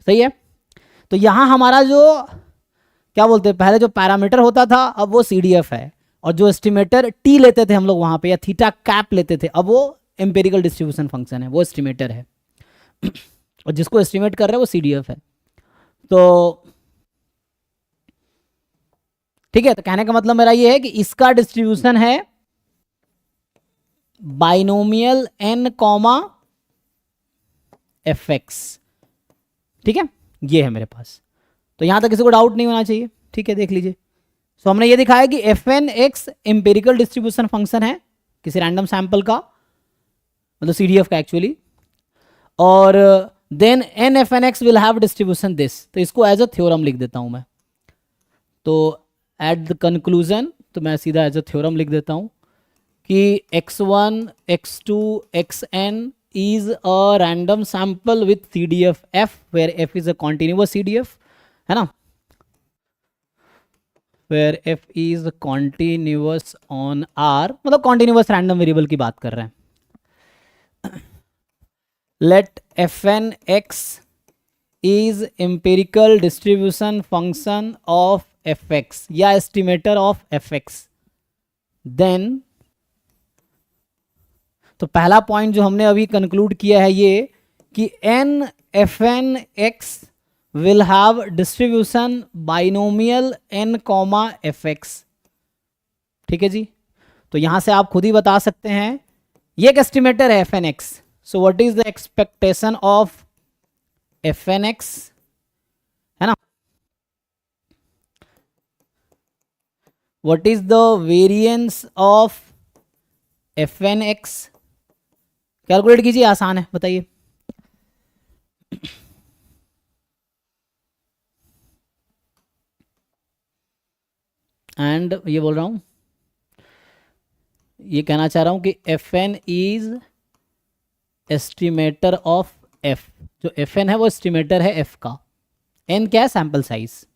सही है। तो यहाँ हमारा जो क्या बोलते हैं, पहले जो पैरामीटर होता था अब वो CDF है, और जो एस्टिमेटर टी लेते थे हम लोग वहाँ पे, या थीटा कैप लेते थे, अब वो एम्पेरिकल डिस्ट्रीब्यूशन फंक्शन है, वो एस्टिमेटर है। और जिसको एस्टिमेट कर रहे हैं वो CDF है। तो ठीक है, तो कहने का मतलब मेरा ये है कि इसका डिस्ट्रीब्यूशन है बाइनोमियल n कॉमा fx। ठीक है, ये है मेरे पास। तो यहां तक किसी को डाउट नहीं होना चाहिए। ठीक है, देख लीजिए। सो हमने ये दिखाया कि fn(x) एम्पेरिकल डिस्ट्रीब्यूशन फंक्शन है किसी रैंडम सैंपल का, मतलब CDF का एक्चुअली, और then n fn(x) will have distribution this. तो इसको एज अ थ्योरम लिख देता हूं मैं। तो एट द कंक्लूजन, तो मैं सीधा एज अ थ्योरम लिख देता हूं कि x1 x2 xn is a random sample with CDF f, where f is a continuous CDF, है ना, where f is continuous on R, मतलब continuous random variable की बात कर रहे हैं। let fn(x) is empirical distribution function of fx या estimator of fx, then, तो पहला पॉइंट जो हमने अभी कंक्लूड किया है ये कि n fn(x) will have distribution binomial n comma fx। ठीक है जी, तो यहां से आप खुद ही बता सकते हैं, ये एक एस्टिमेटर है fn(x). So what is the expectation of fn(x), है ना, what is the variance of fn(x), calculate कीजिए, आसान है, बताइए। एंड ये बोल रहा हूं, ये कहना चाह रहा हूं कि fn is estimator of f। जो fn है वो एस्टिमेटर है f का। n क्या है, सैंपल साइज।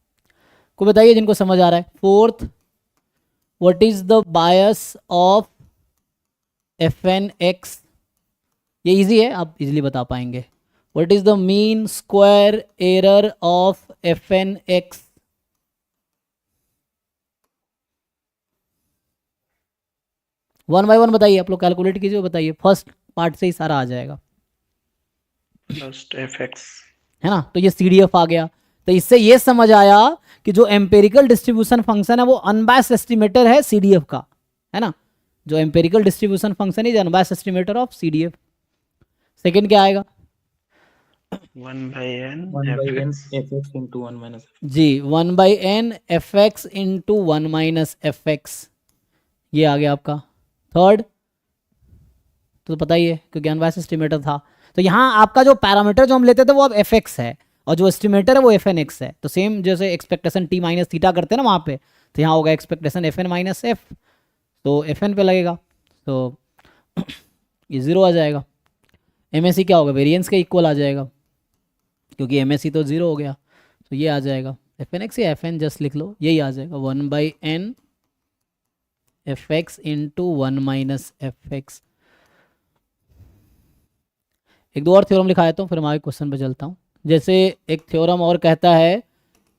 को बताइए जिनको समझ आ रहा है। Fourth, what is the bias of fn(x), ये इजी है, आप इजीली बता पाएंगे। What is the mean square error of fn(x), one by one बताइए, आप लोग कैलकुलेट कीजिए, बताइए। फर्स्ट पार्ट से ही सारा आ जाएगा, फर्स्ट fx, है ना। तो ये CDF आ गया। तो इससे ये समझ आया कि जो एम्पेरिकल डिस्ट्रीब्यूशन फंक्शन है वो अनबायस्ड एस्टिमेटर है CDF का, है ना। जो एम्पेरिकल डिस्ट्रीब्यूशन फंक्शन है unbiased estimator of CDF। Second क्या आएगा 1/n fx into 1 minus जी, 1/n fx into 1 minus fx, ये आ गया आपका। थर्ड तो पता ही है क्योंकि अनबायस्ड एस्टिमेटर था। तो यहाँ आपका जो पैरामीटर जो हम लेते थे वो अब fx है, और जो एस्टिमेटर है वो fn(x) है। तो सेम जैसे एक्सपेक्टेशन t माइनस थीटा करते हैं ना वहाँ पे, तो यहाँ होगा एक्सपेक्टेशन fn माइनस f, तो fn पे लगेगा, तो ये 0 आ जाएगा। MSE क्या होगा, वेरिएंस के इक्वल आ जाएगा, क्योंकि MSE तो 0 हो गया, तो ये आ जाएगा fn(x) या fn जस्ट लिख लो, यही आ जाएगा 1/n fx into 1 minus fx। एक दो और थ्योरम लिखा देता हूँ, फिर हमारे क्वेश्चन पे चलता हूँ। जैसे एक थ्योरम और कहता है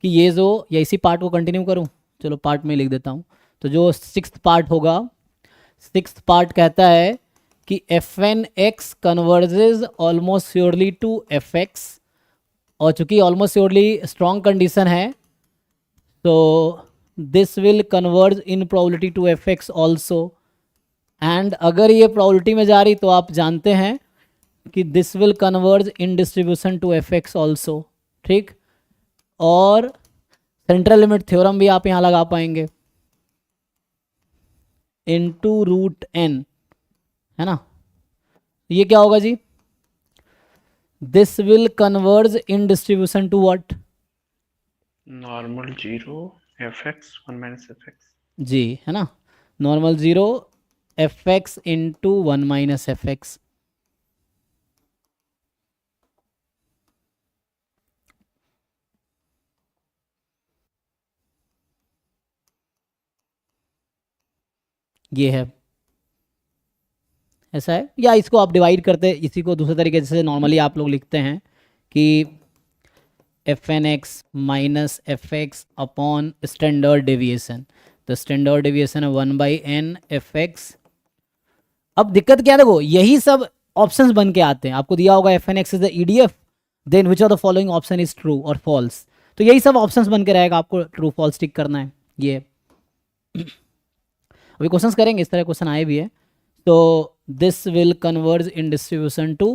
कि ये जो, या इसी पार्ट को कंटिन्यू करूँ, चलो पार्ट में लिख देता हूँ। तो जो 6th पार्ट होगा, 6th पार्ट कहता है कि fn(x) converges almost surely to fx, और चूंकि ऑलमोस्ट श्योरली स्ट्रॉन्ग कंडीशन है, तो this will converge in probability to fx also. And अगर ये प्रोबेबिलिटी में जा रही तो आप जानते हैं कि this will converge in distribution to fx also. ठीक, और सेंट्रल लिमिट थ्योरम भी आप यहाँ लगा पाएंगे, इनटू √n, है ना। ये क्या होगा जी, this will converge in distribution to what, normal 0 fx 1 minus fx, जी, है ना, normal 0 fx into 1 minus fx। ये है, ऐसा है। या इसको आप डिवाइड करते, इसी को दूसरे तरीके से नॉर्मली आप लोग लिखते हैं कि F N x minus F x upon standard deviation, तो स्टैंडर्ड डेविएशन है 1/n एफ एक्स। अब दिक्कत क्या है, देखो यही सब ऑप्शंस बन के आते हैं, आपको दिया होगा F N X is the EDF, then which of the following option is true और फॉल्स, तो यही सब ऑप्शंस बन के रहेगा, आपको ट्रू फॉल्स टिक करना है। ये अभी क्वेश्चंस करेंगे, इस तरह क्वेश्चन आए भी है। तो this will converge in distribution to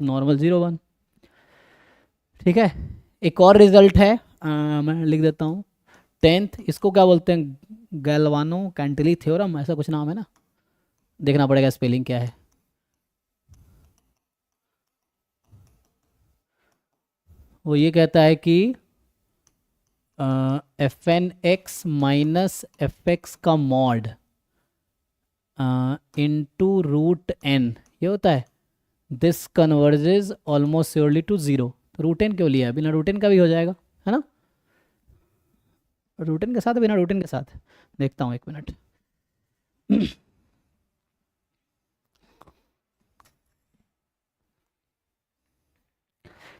normal 0 1। ठीक है, एक और रिजल्ट है, मैं लिख देता हूँ 10th, इसको क्या बोलते हैं, गैल्वानो कैंटिली थ्योरम, ऐसा कुछ नाम है ना, देखना पड़ेगा स्पेलिंग क्या है। वो ये कहता है कि F N x minus F X का मॉड इंटू रूट एन, ये होता है, this converges almost surely to 0। तो रूट एन क्यों लिया है, बिना रूट एन का भी हो जाएगा, है ना, रूट एन के साथ, बिना रूट एन के साथ, देखता हूँ 1 मिनट।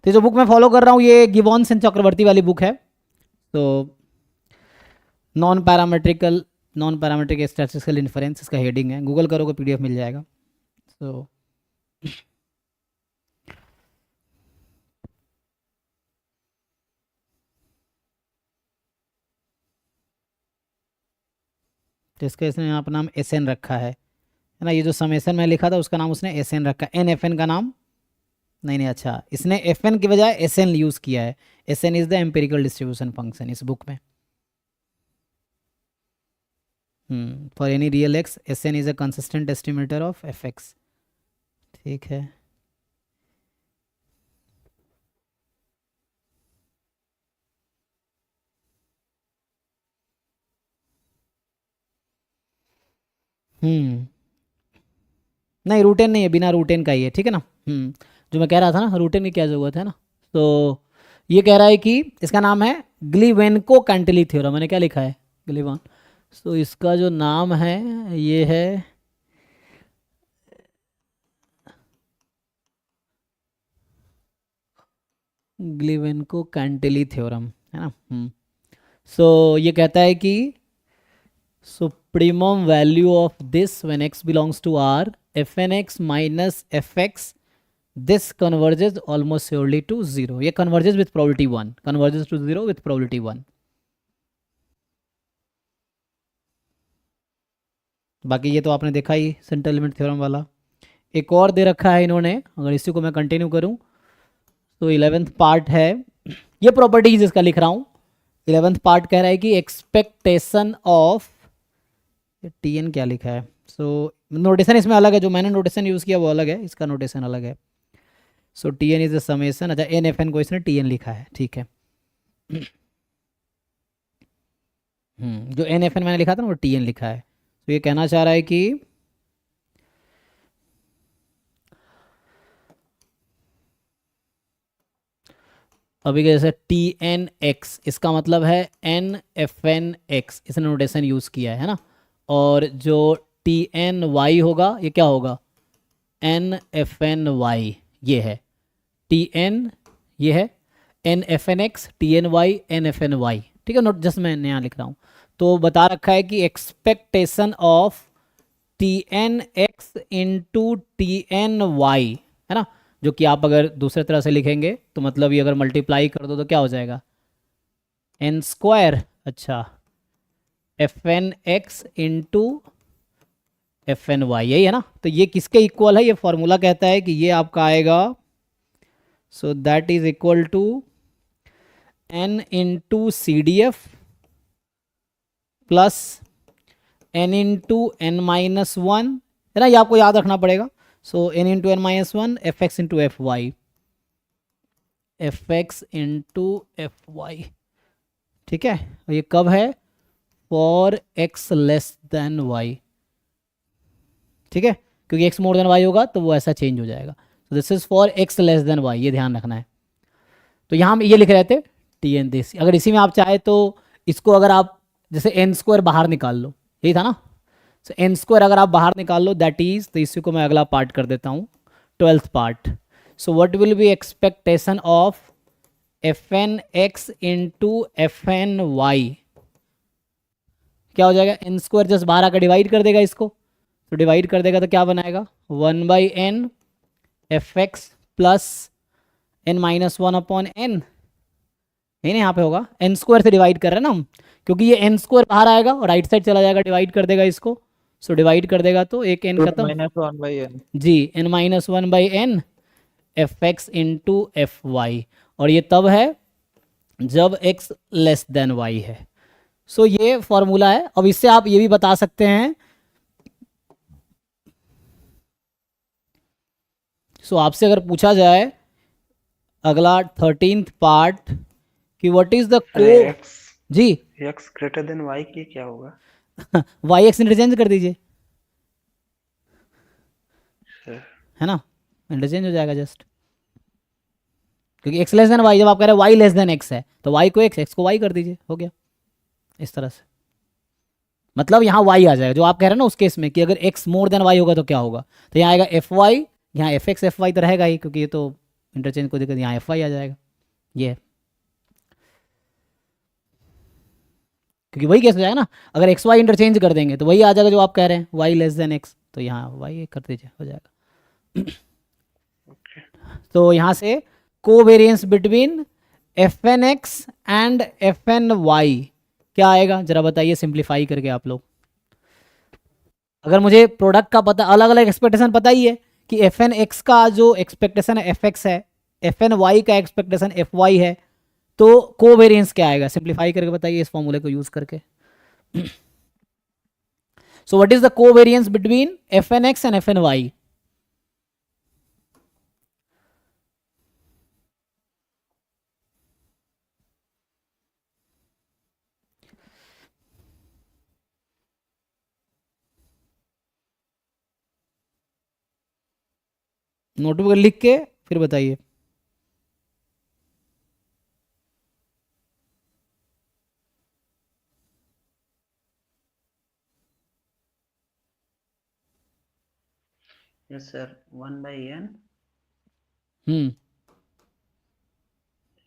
तो जो बुक मैं फॉलो कर रहा हूँ ये गिबॉन्स एंड चक्रवर्ती वाली बुक है, तो नॉन पैरामेट्रिक स्टैटिस्टिकल इन्फरेंस इसका हेडिंग है, गूगल करोगे पीडीएफ मिल जाएगा। तो इसका इसने यहाँ पर नाम एस एन रखा है ना, ये जो समेसन में लिखा था उसका नाम उसने एस एन रखा, एन एफ एन का नाम नहीं, अच्छा इसने एफ एन की बजाय एस एन यूज़ किया है, S N is the empirical distribution function इस बुक में। For any real X S N is a consistent estimator of F X. ठीक है, नहीं रूटेन नहीं है, बिना रूटेन का ही है, ठीक है ना। जो मैं कह रहा था ना, रूटेन की क्या ज़रूरत है ना, तो ये कह रहा है कि इसका नाम है ग्लीवेन्को कैंटिली थ्योरम, मैंने क्या लिखा है ग्लीवान, तो इसका जो नाम है ये है ग्लीवेन्को कैंटिली थ्योरम, है ना। सो ये कहता है कि supremum value of this when x belongs to r F N x minus F X, this converges almost surely to 0, ये converges with probability 1, converges to 0 with probability 1। बाकी ये तो आपने देखा ही सेंट्रल लिमिट थ्योरम वाला। एक और दे रखा है इन्होंने, अगर इसी को मैं कंटिन्यू करूं तो 11th पार्ट है, ये प्रॉपर्टीज इसका लिख रहा हूं। 11th पार्ट कह रहा है कि एक्सपेक्टेशन ऑफ, टी एन क्या लिखा है, सो नोटेशन इसमें अलग है, जो मैंने नोटेशन यूज़ किया वो अलग है, इसका नोटेशन अलग है। So t N is the summation, अच्छा एन एफ एन को इसने टी एन लिखा है, ठीक है। जो एन एफ एन मैंने लिखा था ना वो टी एन लिखा है, तो ये कहना चाह रहा है कि अभी जैसे टी एन एक्स, इसका मतलब है एन एफ एन एक्स, इसने नोटेशन यूज़ किया है ना, और जो टी एन वाई होगा ये क्या होगा, एन एफ एन वाई, ये है टी एन, ये है N F N X, T N Y, N F N Y, ठीक है। नोट जस्ट मैं नया लिख रहा हूँ, तो बता रखा है कि expectation of T N X into T N Y, है ना, जो कि आप अगर दूसरे तरह से लिखेंगे तो मतलब ये अगर मल्टीप्लाई कर दो तो क्या हो जाएगा, एन स्क्वायर, अच्छा F N X into F N Y, यही है ना। तो ये किसके इक्वल है, ये फॉर्मूला कहता है कि ये आपका आएगा, so that is equal to n into c D f plus n into n minus 1, है ना, ये आपको याद रखना पड़ेगा। So n into n minus 1 f x into F Y, F x into F y, ठीक है। ये कब है, for x less than y, ठीक है, क्योंकि एक्स मोर देन वाई होगा तो वो ऐसा चेंज हो जाएगा। तो this is for x less than Y, ये ध्यान रखना है। तो यहाँ ये लिख रहे थे टी एन दिस, अगर इसी में आप चाहे तो इसको अगर आप जैसे एन स्क्वायर बाहर निकाल लो, यही था ना, सो एन स्क्वायर अगर आप बाहर निकाल लो दैट इज, तो इसी को मैं अगला पार्ट कर देता हूँ 12th part. So what will be expectation of F N X into F N Y क्या हो जाएगा, एन स्क्वायर जस्ट बाहर आकर डिवाइड कर देगा इसको, तो डिवाइड कर देगा तो क्या बनाएगा 1/n F x plus n minus 1/n, नहीं ना यहाँ पे होगा एन स्क्वायर से डिवाइड कर रहे हैं ना हम, क्योंकि ये एन स्क्वायर बाहर आएगा और राइट साइड चला जाएगा, डिवाइड कर देगा इसको, सो डिवाइड कर देगा तो एक n खत्म -1/n जी, n minus 1/n F x into F Y, और ये तब है जब x लेस देन y है। सो ये फॉर्मूला है। अब इससे आप ये भी बता सकते हैं, सो आपसे अगर पूछा जाए अगला 13th पार्ट कि व्हाट इज द को एक्स जी एक्स ग्रेटर देन वाई के क्या होगा? वाई एक्स इंटरचेंज कर दीजिए, सर है ना, इंटरचेंज हो जाएगा जस्ट, क्योंकि x लेस देन वाई, जब आप कह रहे हैं y लेस देन x है तो y को x को y कर दीजिए, हो गया इस तरह से। मतलब यहाँ y आ जाएगा, जो आप कह रहे हैं ना उस केस में कि अगर x मोर देन y होगा तो क्या होगा, तो यहाँ आएगा एफ वाई, यहाँ एफ एक्स एफ वाई तो रहेगा ही, क्योंकि ये तो इंटरचेंज को दिक्कत, यहाँ एफ वाई आ जाएगा, ये है। क्योंकि वही केस हो जाएगा ना, अगर एक्स वाई इंटरचेंज कर देंगे तो वही आ जाएगा जो आप कह रहे हैं y लेस देन x, तो यहाँ y कर दीजिए, हो जाएगा। ओके तो यहाँ से covariance between F N x and F N Y क्या आएगा, जरा बताइए सिंप्लीफाई करके आप लोग। अगर मुझे प्रोडक्ट का पता, अलग अलग एक्सपेक्टेशन पता ही है कि एफ एन एक्स का जो एक्सपेक्टेशन है एफ एक्स है, एफ एन वाई का एक्सपेक्टेशन एफ वाई है, तो कोवेरिएंस क्या आएगा, सिंप्लीफाई करके बताइए इस फॉर्मूले को यूज करके। सो what is the covariance between F N x and F N Y? Notebook लिख के फिर बताइए। Yes sir 1/n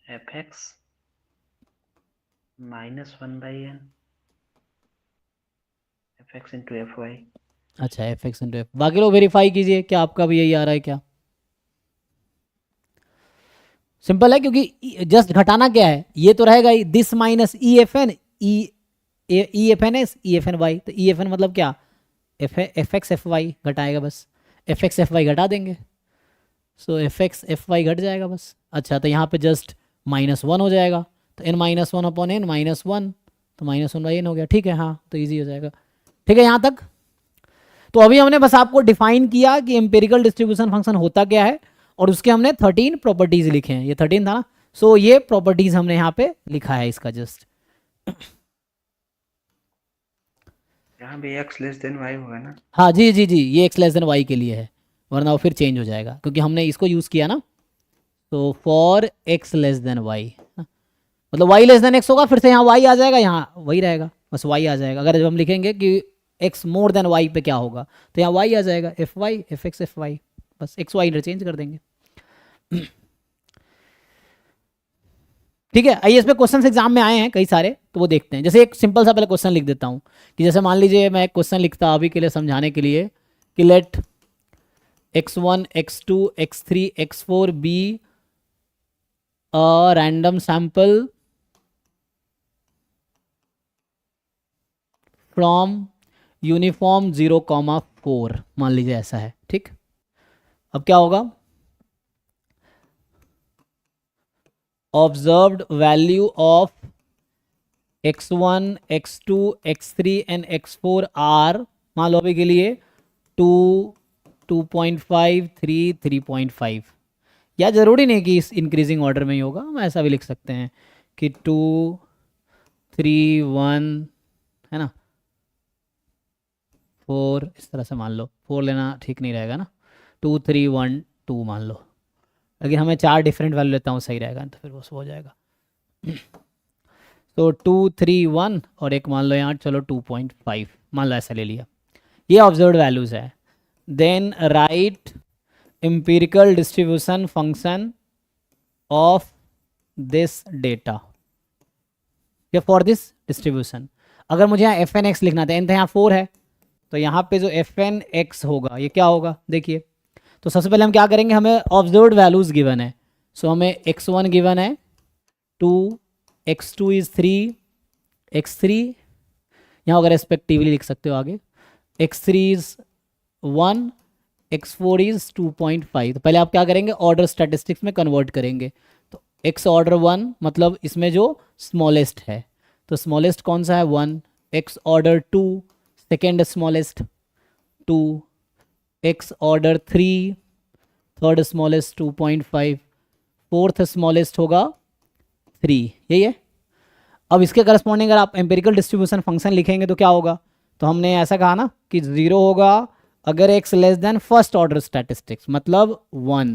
F X minus 1/n F x into F Y. अच्छा एफ एक्स इंटू एफ, बाकी लोग वेरीफाई कीजिए क्या आपका भी यही आ रहा है क्या। सिंपल है, क्योंकि जस्ट घटाना क्या है, ये तो रहेगा ही, this minus e f n, e f n s e f N y, तो ई एफ एन मतलब क्या, एफ एक्स एफ वाई घटाएगा बस, एफ एक्स एफ वाई घटा देंगे, so f x F y घट जाएगा बस। अच्छा तो यहाँ पे जस्ट -1 हो जाएगा, तो n माइनस 1/n -1, तो -1/n हो गया, ठीक है, हाँ तो ईजी हो जाएगा, ठीक है यहाँ तक। तो अभी हमने बस आपको डिफाइन किया कि एम्पिरिकल डिस्ट्रीब्यूशन फंक्शन होता क्या है, और उसके हमने 13 प्रॉपर्टीज लिखे हैं, ये 13 था ना, सो ये प्रॉपर्टीज हमने यहाँ पे लिखा है इसका जस्ट। यहाँ भी x लेस देन y होगा ना? हाँ जी जी जी, ये x लेस देन y के लिए है, वरना वो फिर चेंज हो जाएगा, क्योंकि हमने इसको यूज़ किया ना, तो for x less than y, मतलब y लेस देन x होगा, फिर से यहाँ y आ जाएगा, यहाँ वही रहेगा, बस y आ जाएगा। अगर जब हम लिखेंगे कि x मोर देन y पे क्या होगा, तो यहाँ y आ जाएगा, F Y F x F Y, बस x y इंटरचेंज कर देंगे। ठीक है, आइए इस पे क्वेश्चन एग्जाम में आए हैं कई सारे, तो वो देखते हैं। जैसे एक सिंपल सा पहले क्वेश्चन लिख देता हूँ, कि जैसे मान लीजिए मैं एक क्वेश्चन लिखता अभी के लिए समझाने के लिए, कि let x1 x2 x3 x4 be a random sample from uniform 0,4, मान लीजिए ऐसा है, ठीक। अब क्या होगा, observed value of x1 x2 x3 and x4 are, मान लो अभी के लिए 2 2.5 3 3.5, या ज़रूरी नहीं कि इस इंक्रीजिंग ऑर्डर में ही होगा, हम ऐसा भी लिख सकते हैं कि 2 3 1 है ना, 4, इस तरह से मान लो, 4 लेना ठीक नहीं रहेगा ना, 2 3 1 2 मान लो, लेकिन हमें 4 डिफरेंट वैल्यू लेता हूँ सही रहेगा, तो फिर वो हो जाएगा। तो 2 3 1 और एक मान लो यहाँ, चलो 2.5 मान लो, ऐसा ले लिया, ये ऑब्जर्व्ड वैल्यूज़ है। Then right empirical distribution function of this data या फॉर दिस डिस्ट्रीब्यूशन। अगर मुझे यहाँ एफ एन एक्स लिखना था, एन था यहाँ 4 है, तो यहाँ पे जो एफ एन एक्स होगा ये क्या होगा देखिए। तो सबसे पहले हम क्या करेंगे, हमें ऑब्जर्व्ड वैल्यूज गिवन है, सो हमें x1 गिवन है 2, x2 इज 3, x3 यहाँ अगर रेस्पेक्टिवली लिख सकते हो आगे, x3 इज 1, x4 इज 2.5। तो पहले आप क्या करेंगे, ऑर्डर स्टैटिस्टिक्स में कन्वर्ट करेंगे। तो x ऑर्डर 1 मतलब इसमें जो स्मॉलेस्ट है, तो स्मॉलेस्ट कौन सा है 1, x order 2 second smallest 2, x order 3 third smallest 2.5, fourth smallest होगा 3, यही है। अब इसके करस्पॉन्डिंग अगर आप एम्पिरिकल डिस्ट्रीब्यूशन फंक्शन लिखेंगे तो क्या होगा, तो हमने ऐसा कहा ना कि 0 होगा अगर x less than first order statistics मतलब 1,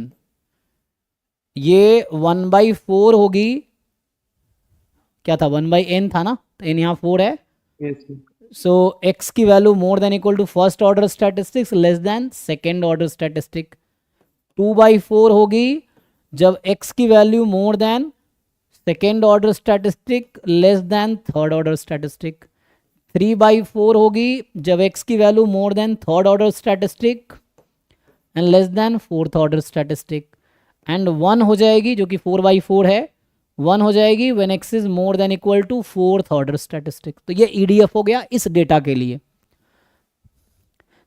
ये 1/4 होगी, क्या था 1/n था ना, तो n यहाँ 4 है, सो x की value more than equal to first order statistics less than second order statistic. 2/4 होगी जब x की value more than second order statistic less than third order statistic. 3/4 होगी जब x की value more than third order statistic and less than fourth order statistic. And 1 हो जाएगी जो कि 4/4 है, 1 हो जाएगी when x is more than equal to fourth order statistic. तो ये EDF हो गया इस डेटा के लिए।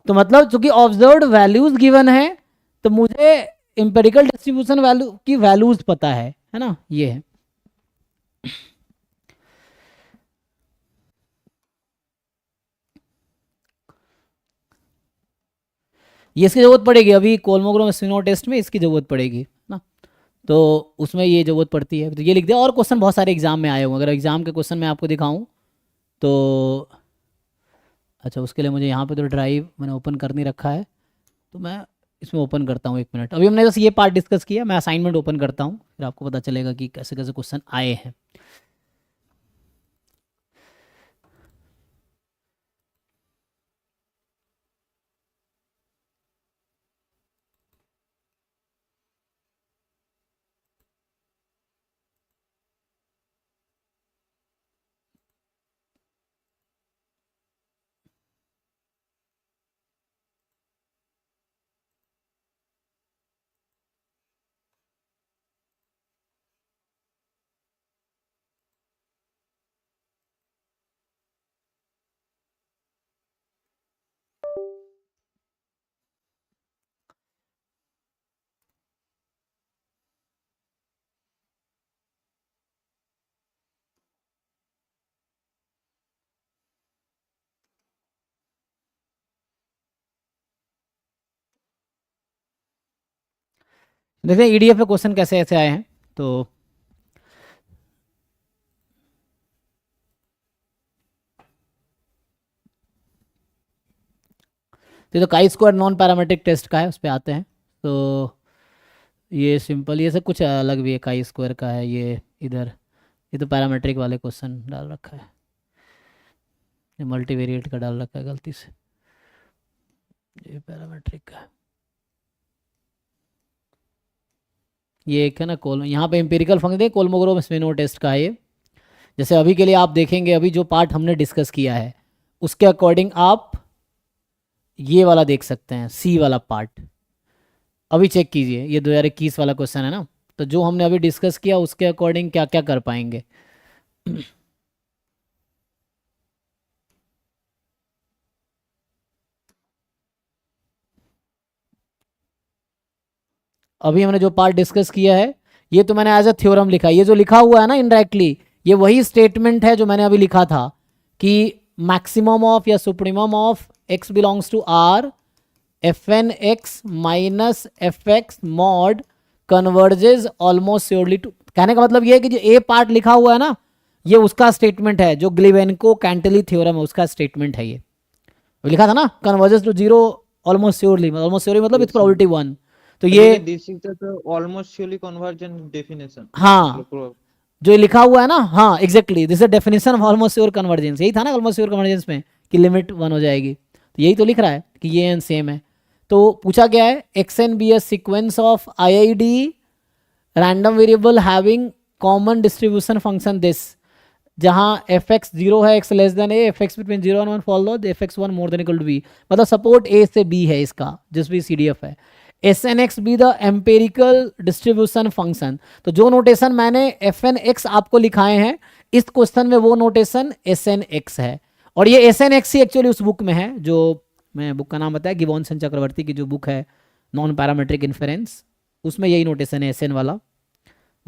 तो मतलब चूंकि ऑब्जर्व्ड वैल्यूज गिवन है तो मुझे एम्पिरिकल डिस्ट्रीब्यूशन वैल्यू की वैल्यूज पता है ना, ये है। ये इसकी ज़रूरत पड़ेगी अभी कोलमोग्राम स्पिनो टेस्ट में, इसकी ज़रूरत पड़ेगी ना, तो उसमें ये ज़रूरत पड़ती है। तो ये लिख दिया। और क्वेश्चन बहुत सारे एग्जाम में आए होंगे, अगर एग्जाम के क्वेश्चन मैं आपको दिखाऊं तो अच्छा, उसके लिए मुझे यहाँ पे तो ड्राइव मैंने ओपन कर नहीं रखा है, तो मैं इसमें ओपन करता हूँ 1 मिनट। अभी हमने बस ये पार्ट डिस्कस किया, मैं असाइनमेंट ओपन करता हूँ, फिर आपको पता चलेगा कि कैसे कैसे क्वेश्चन आए हैं। देखते हैं EDF में क्वेश्चन कैसे ऐसे आए हैं। तो ये तो chi square non parametric test का है, उस पर आते हैं। तो ये सिंपल, ये सब कुछ अलग भी है, काई स्क्वायर का है ये इधर, ये तो पैरामेट्रिक वाले क्वेश्चन डाल रखा है, ये मल्टीवेरिएट का डाल रखा है गलती से, ये पैरामेट्रिक का है। ये एक है ना कोल, यहाँ पे एम्पिरिकल फंक्शन है, कोलमोग्राम स्पिनो टेस्ट का है ये। जैसे अभी के लिए आप देखेंगे, अभी जो पार्ट हमने डिस्कस किया है उसके अकॉर्डिंग आप ये वाला देख सकते हैं, सी वाला पार्ट। अभी चेक कीजिए, ये 2021 वाला क्वेश्चन है ना, तो जो हमने अभी डिस्कस किया उसके अकॉर्डिंग क्या क्या कर पाएंगे। अभी हमने जो पार्ट डिस्कस किया है ये तो मैंने एज अ थ्योरम लिखा है, ये जो लिखा हुआ है ना इनडायरेक्टली, ये वही स्टेटमेंट है जो मैंने अभी लिखा था कि मैक्सिमम ऑफ या supremum of x belongs to R fn x minus F x mod converges almost surely to. कहने का मतलब ये है कि जो ए पार्ट लिखा हुआ है ना, ये उसका स्टेटमेंट है, जो ग्लिवेनको कैंटेली थ्योरम है उसका स्टेटमेंट है। ये लिखा था ना, converges to 0 almost surely, almost surely मतलब विथ प्रोबेबिलिटी 1। तो ये this is the almost surely convergence definition. हाँ, जो लिखा हुआ है ना, हाँ exactly, this is definition of almost sure convergence. यही था ना ऑलमोस्ट श्योर कन्वर्जेंस में कि लिमिट 1 हो जाएगी, तो यही तो लिख रहा है कि ये एन सेम है। तो पूछा गया है x n be as sequence of IID random variable having common distribution function this, जहाँ एफ एक्स जीरो है, x less than A, F x between zero and one follow F x one more than equal to B, मतलब support A से B है इसका, जिस भी C D F है। S n x be the empirical distribution function, तो जो notation मैंने एफ एन एक्स आपको लिखाए हैं इस क्वेश्चन में वो नोटेशन एस एन एक्स है, और ये एस एन एक्स ही एक्चुअली उस बुक में है, जो मैं बुक का नाम बताया गिबॉन्सन चक्रवर्ती की जो बुक है नॉन पैरामेट्रिक इन्फेरेंस, उसमें यही नोटेशन है एस एन वाला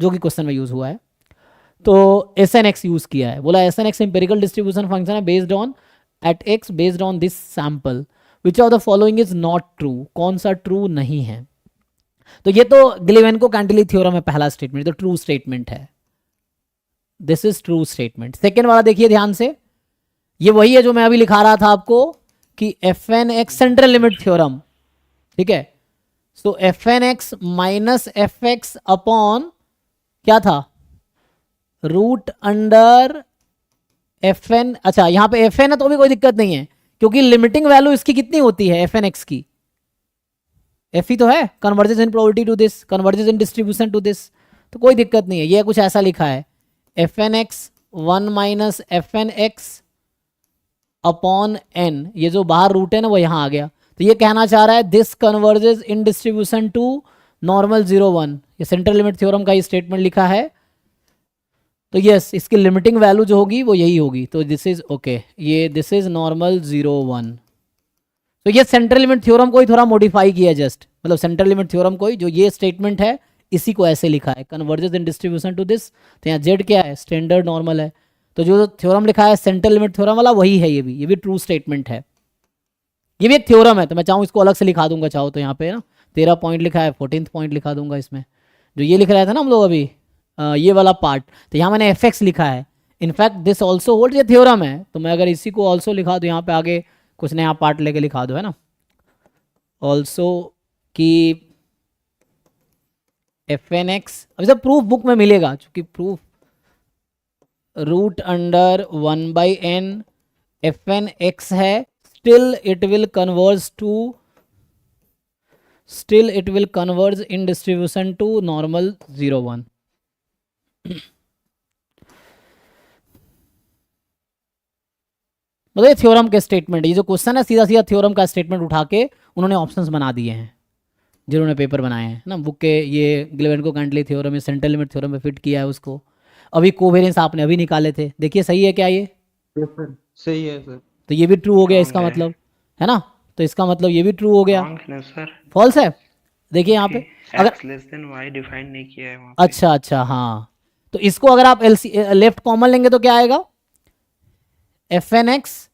जो कि क्वेश्चन में यूज हुआ है। तो एस एन एक्स यूज किया है, बोला s n x empirical distribution function है based on at x based on this sample which of the following is not true, कौन सा ट्रू नहीं है। तो ये तो ग्लिवेनको कैंटिली थ्योरम है पहला स्टेटमेंट, तो ट्रू स्टेटमेंट है, this is true statement. Second वाला देखिए ध्यान से, ये वही है जो मैं अभी लिखा रहा था आपको कि F N x central limit theorem, ठीक है। So f N x minus F x upon क्या था, रूट अंडर एफ एन, अच्छा यहाँ पे एफ एन है तो भी कोई दिक्कत नहीं है क्योंकि लिमिटिंग वैल्यू इसकी कितनी होती है एफ एन एक्स की, एफ ही तो है, converges in probability to this, converges in distribution to this, तो कोई दिक्कत नहीं है। ये कुछ ऐसा लिखा है F N x one minus F N x upon n, ये जो बाहर रूट है ना वो यहाँ आ गया, तो ये कहना चाह रहा है this converges in distribution to normal 0 1, ये सेंट्रल लिमिट थ्योरम का ये स्टेटमेंट लिखा है। तो यस इसकी लिमिटिंग वैल्यू जो होगी वो यही होगी, तो दिस इज ओके, ये दिस इज नॉर्मल 0 1। तो ये सेंट्रल लिमिट थ्योरम को ही थोड़ा मॉडिफाई किया जस्ट, मतलब सेंट्रल लिमिट थ्योरम को ही, जो ये स्टेटमेंट है इसी को ऐसे लिखा है converges in distribution to this, तो यहाँ जेड क्या है, स्टैंडर्ड नॉर्मल है, तो जो थ्योरम लिखा है सेंट्रल लिमिट थ्योरम वाला वही है, ये भी ट्रू स्टेटमेंट है, ये भी एक थ्योरम है। तो मैं चाहूँ इसको अलग से लिखा दूंगा, चाहो तो यहाँ पे ना 13 पॉइंट लिखा है, 14th पॉइंट लिखा दूंगा इसमें, जो ये लिख रहा था ना हम लोग अभी ये वाला पार्ट, तो यहाँ मैंने एफ एक्स लिखा है, इनफैक्ट दिस ऑल्सो होल्ड, ये थ्योरम है, तो मैं अगर इसी को ऑल्सो लिखा दूँ यहाँ पे आगे कुछ नया पार्ट लेके लिखा दो, है ना, ऑल्सो कि एफ एन एक्स, अभी सब प्रूफ बुक में मिलेगा चूंकि proof root under 1/n F N x है, still it will converge in distribution to normal 0 1। मतलब ये थ्योरम के स्टेटमेंट, ये जो क्वेश्चन है सीधा सीधा थ्योरम का स्टेटमेंट उठा के उन्होंने ऑप्शंस बना दिए हैं जिन्होंने पेपर बनाए हैं ना बुक के, ये ग्लिवेनको कैंटिली थ्योरम में सेंट्रल लिमिट थ्योरम में फिट किया है उसको। अभी कोवेरियंस आपने अभी निकाले थे, देखिए सही है क्या ये, सही है सर, तो ये भी ट्रू हो गया इसका मतलब, है ना, तो इसका मतलब ये भी ट्रू हो गया, सर फॉल्स है। देखिए यहाँ पे अगर x less than y define नहीं किया है वहाँ पे। अच्छा अच्छा हाँ, तो इसको अगर आप लेफ्ट कॉमन लेंगे तो क्या आएगा, एफ एन एक्स,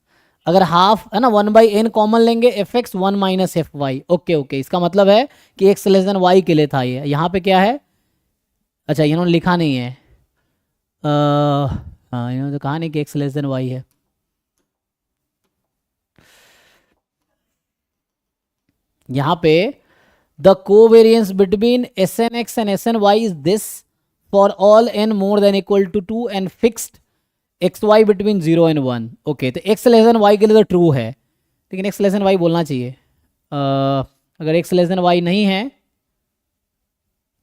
अगर हाफ है ना 1/n कॉमन लेंगे F x 1 minus F y, okay okay, इसका मतलब है कि एक्स लेस देन वाई के लिए था ये, यहाँ पे क्या है, अच्छा इन्होंने लिखा नहीं है, हाँ इन्होंने तो कहा नहीं कि एक्स लेस देन वाई है, यहाँ पे the covariance between S n x and S n y is this for all n more than equal to 2 and fixed x y between 0 and 1, okay, तो एक्स लेस देन वाई के लिए तो true है, लेकिन x less than Y बोलना चाहिए, अगर x less than Y नहीं है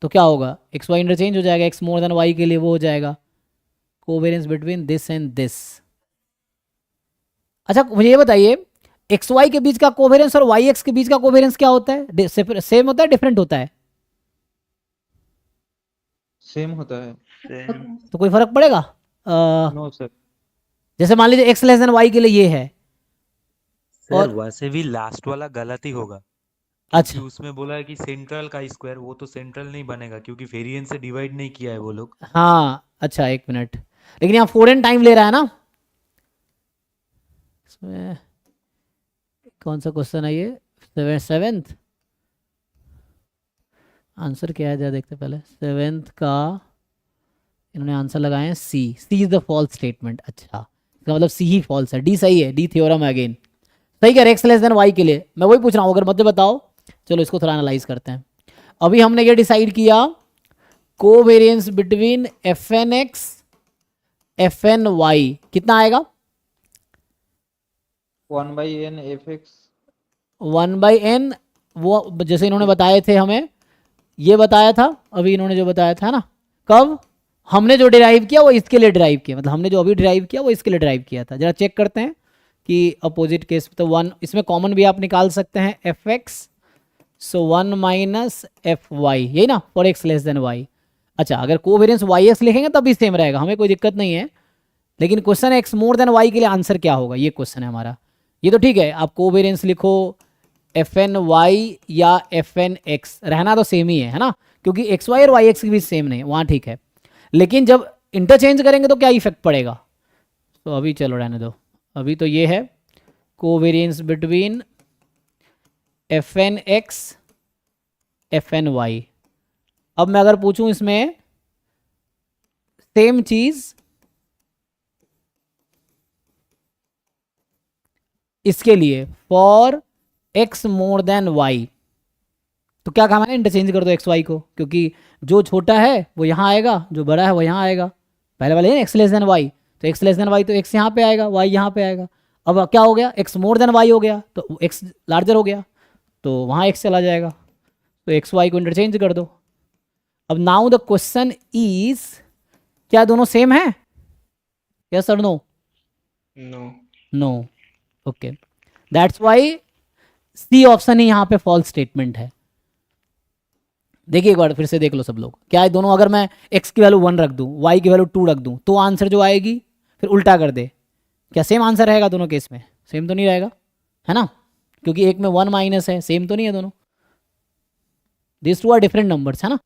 तो क्या होगा, एक्स वाई इंटरचेंज हो जाएगा, एक्स मोर देन वाई के लिए वो हो जाएगा covariance between this and this. अच्छा मुझे ये बताइए एक्स वाई के बीच का कोवेरियंस और वाई एक्स के बीच का कोवेरियंस क्या होता है, सेम होता है डिफरेंट होता है, सेम होता है। तो कोई फर्क पड़ेगा, नो सर, जैसे मान लीजिए एक्स लेस देन वाई के लिए ये है, सर और वैसे भी लास्ट वाला गलत ही होगा, अच्छा क्योंकि उसमें बोला है कि सेंट्रल का स्क्वायर, वो तो सेंट्रल नहीं बनेगा क्योंकि वेरिएंस से डिवाइड नहीं किया है वो लोग। हाँ अच्छा एक मिनट, लेकिन यहाँ 4n टाइम ले रहा है ना, इसमें कौन सा क्वेश्चन है ये, सेवेंथ आंसर क्या है जरा देखते पहले, सेवेंथ का इन्होंने आंसर लगाए हैं सी, सी इज द फॉल्स स्टेटमेंट, अच्छा इसका मतलब सी ही फॉल्स है, डी सही है, डी थ्योरम है अगेन, सही कह रहे एक्स लेस देन वाई के लिए, मैं वही पूछ रहा हूँ अगर मतलब बताओ, चलो इसको थोड़ा एनालाइज करते हैं। अभी हमने ये डिसाइड किया covariance between F N x F N y कितना आएगा, 1/n एफ एक्स 1/n, वो जैसे इन्होंने बताए थे हमें, ये बताया था अभी इन्होंने जो बताया था ना, कब हमने जो डिराइव किया वो इसके लिए डिराइव किया, मतलब हमने जो अभी डिराइव किया वो इसके लिए डिराइव किया था। जरा चेक करते हैं कि अपोजिट केस तो 1, इसमें कॉमन भी आप निकाल सकते हैं F x, so 1 minus F y, यही ना, for x less than y. अच्छा, अगर कोवेरियंस वाई एक्स लिखेंगे तब भी सेम रहेगा, हमें कोई दिक्कत नहीं है, लेकिन क्वेश्चन है एक्स मोर देन वाई के लिए आंसर क्या होगा, ये क्वेश्चन है हमारा। ये तो ठीक है, आप कोवेरियंस लिखो एफ एन वाई या एफ एन एक्स, रहना तो सेम ही है ना, क्योंकि एक्स वाई और वाई एक्स के बीच सेम नहीं है, वहाँ ठीक है। लेकिन जब इंटरचेंज करेंगे तो क्या इफेक्ट पड़ेगा, तो अभी चलो रहने दो, अभी तो ये है covariance between F N x F N y. अब मैं अगर पूछूं इसमें सेम चीज इसके लिए for x more than y, तो क्या काम है, इंटरचेंज कर दो एक्स वाई को, क्योंकि जो छोटा है वो यहाँ आएगा, जो बड़ा है वो यहाँ आएगा। पहले वाले एक्स लेस देन वाई, तो एक्स लेस देन वाई तो एक्स यहाँ पे आएगा, वाई यहाँ पे आएगा। अब क्या हो गया, एक्स मोर देन वाई हो गया, तो एक्स लार्जर हो गया, तो वहाँ एक्स चला जाएगा, तो एक्स वाई को इंटरचेंज कर दो। अब नाउ द क्वेश्चन इज, क्या दोनों सेम है, यस और no? No. No, okay, that's why c option ही यहाँ पे फॉल्स स्टेटमेंट है। देखिए एक बार फिर से देख लो सब लोग, क्या है दोनों, अगर मैं x की वैल्यू 1 रख दूं, y की वैल्यू 2 रख दूं, तो आंसर जो आएगी, फिर उल्टा कर दे, क्या सेम आंसर रहेगा दोनों केस में? सेम तो नहीं रहेगा, है ना, क्योंकि एक में 1 माइनस है, सेम तो नहीं है दोनों, this two are different numbers, है ना।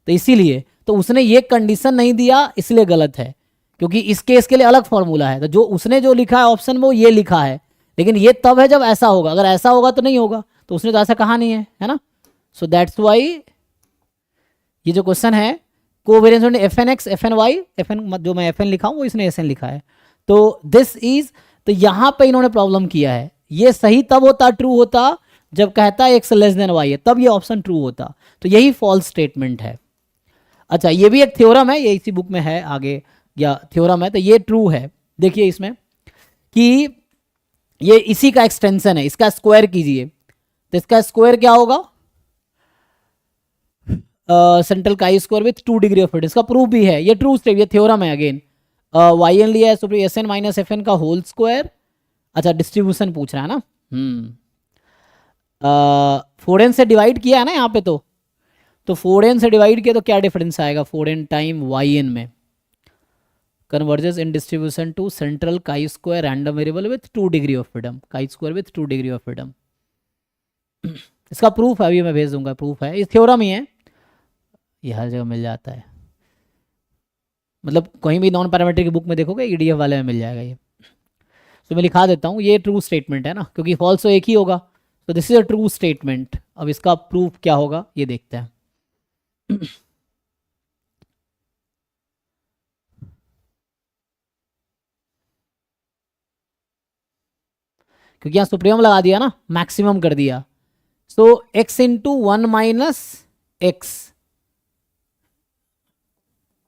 तो इसीलिए तो उसने ये कंडीशन नहीं दिया, इसलिए गलत है, क्योंकि इस केस के लिए अलग फॉर्मूला है, तो जो उसने जो लिखा है ऑप्शन में वो ये लिखा है, लेकिन ये तब है जब ऐसा होगा, अगर ऐसा होगा तो नहीं होगा, तो उसने तो ऐसा कहा नहीं है ना। सो दैट्स वाई ये जो क्वेश्चन है कोवेरियंस में F N x F N y, F n जो मैं एफ एन लिखा हूँ वो इसने एस एन लिखा है, तो दिस इज, तो यहाँ पे इन्होंने प्रॉब्लम किया है। ये सही तब होता, ट्रू होता जब कहता है एक्स लेस देन वाई है, तब ये ऑप्शन ट्रू होता, तो यही फॉल्स स्टेटमेंट है। अच्छा, ये भी एक थ्योरम है, ये इसी बुक में है आगे, या थ्योरम है, तो ये ट्रू है। देखिए इसमें कि ये इसी का एक्सटेंशन है, इसका स्क्वायर कीजिए, तो इसका स्क्वायर क्या होगा, central chi square with 2 degree of freedom, इसका प्रूफ भी है, ये ट्रू स्टेट, ये थ्योरम है अगेन। वाई एन लिया है, supremum s n minus F n का होल स्क्वायर। अच्छा, डिस्ट्रीब्यूशन पूछ रहा है ना, 4n से डिवाइड किया है ना यहाँ पे, तो 4n से डिवाइड किया तो क्या डिफरेंस आएगा, 4n टाइम yn में, converges in distribution to central chi square random variable with 2 degree of freedom, chi square with 2 degree of freedom. इसका प्रूफ है, अभी मैं भेज दूंगा, प्रूफ है, ये थ्योरम ही है, ये हर जगह मिल जाता है, मतलब कहीं भी नॉन पैरामीट्रिक की बुक में देखोगे ईडीएफ वाले में मिल जाएगा ये। तो मैं लिखा देता हूँ, ये ट्रू स्टेटमेंट है ना, क्योंकि फॉल्स तो एक ही होगा, तो this is a true statement. अब इसका प्रूफ क्या होगा ये देखते हैं। क्योंकि यहाँ सुप्रीमम लगा दिया ना, मैक्सिमम कर दिया, सो x इंटू 1 माइनस एक्स,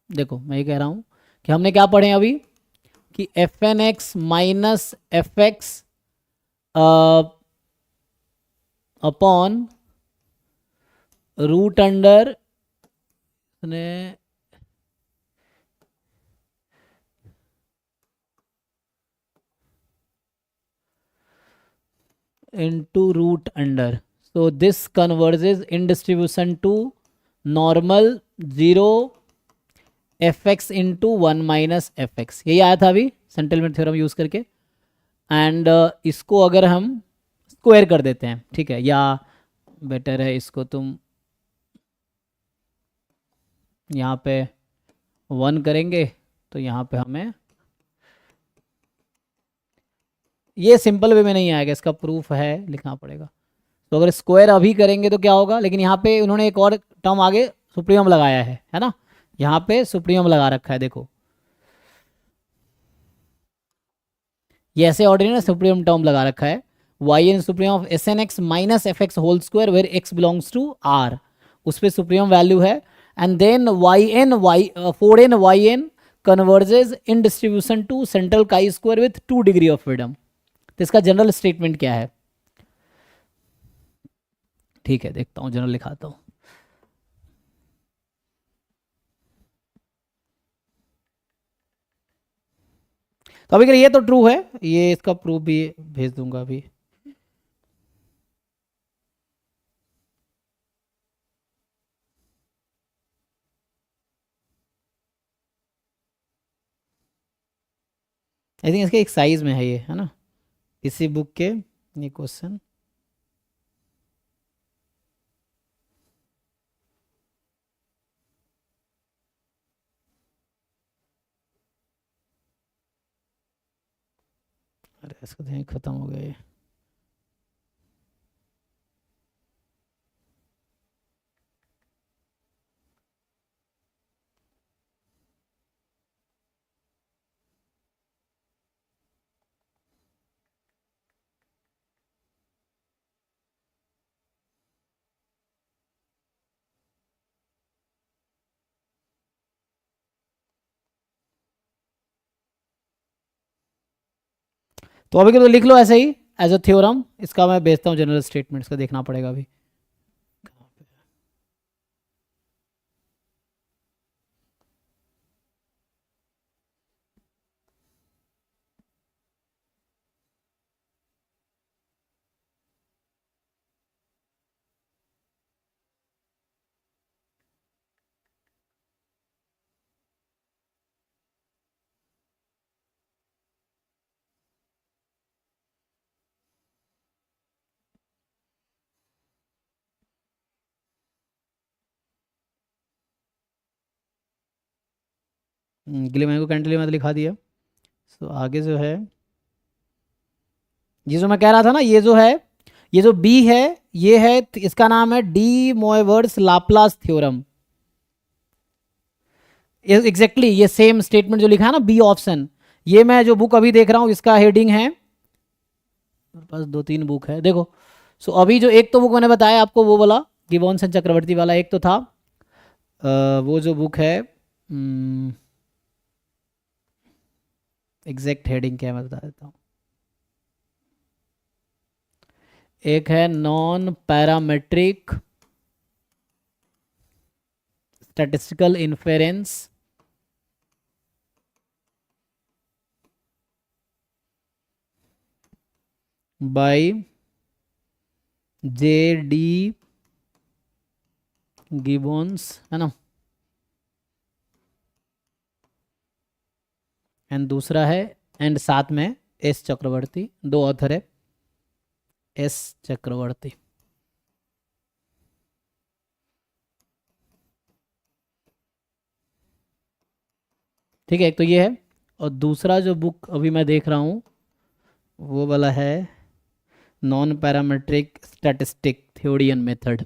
देखो मैं ये कह रहा हूं कि हमने क्या पढ़े अभी कि F N x minus F x upon root under into root under, so this converges in distribution to normal 0 fx into 1 minus fx, यही आया था अभी सेंटलमेंट थ्योरम यूज करके। एंड इसको अगर हम स्क्वायर कर देते हैं, ठीक है, या बेटर है इसको तुम यहाँ पे 1 करेंगे, तो यहाँ पे हमें ये सिंपल वे में नहीं आएगा, इसका प्रूफ है, लिखना पड़ेगा। तो अगर स्क्वायर अभी करेंगे तो क्या होगा, लेकिन यहाँ पे उन्होंने एक और टर्म आगे सुप्रीमम लगाया है ना, यहाँ पे सुप्रीमम लगा रखा है, देखो ये ऐसे ऑर्डिनरी सुप्रीमम टर्म लगा रखा है, y n supremum of S n x minus F x whole square where x belongs to R, उस पर सुप्रीमम वैल्यू है, and then y n 4n y n converges in distribution to central chi square with 2 degree of freedom. तो इसका general statement क्या है, ठीक है, देखता हूँ, जनरल लिखाता हूँ। तो अभी ये तो ट्रू है, ये इसका प्रूफ भी भेज दूंगा अभी। आई थिंक इसके एक साइज में है ये, है ना, इसी बुक के ये क्वेश्चन। अरे इसका तो खत्म हो गया ये। तो अभी के तो लिख लो ऐसे ही एज अ थ्योरम, इसका मैं भेजता हूँ जनरल स्टेटमेंट्स का, देखना पड़ेगा अभी। गिलीमेंको कैंटिलीवर मैंने लिखा दिया। तो आगे जो है, ये जो मैं कह रहा था ना, ये जो है, ये जो बी है, ये है, इसका नाम है डी मोएवर्स लाप्लास थ्योरम। एग्जैक्टली ये सेम स्टेटमेंट जो लिखा है ना, बी ऑप्शन, ये मैं जो बुक अभी देख रहा हूँ इसका हेडिंग है, मेरे पास 2-3 बुक है देखो। सो अभी जो एक तो बुक मैंने बताया आपको वो वाला गिबॉन्स एंड चक्रवर्ती वाला, एक तो था वो जो बुक है, एग्जैक्ट हेडिंग क्या है मैं बता देता हूँ। एक है non parametric statistical inference by J D Gibbons, है ना, एंड दूसरा है, एंड साथ में एस चक्रवर्ती, 2 ऑथर है एस चक्रवर्ती। ठीक है, एक तो ये है, और दूसरा जो बुक अभी मैं देख रहा हूँ वो वाला है नॉन पैरामेट्रिक स्टैटिस्टिक थ्योरियन मेथड।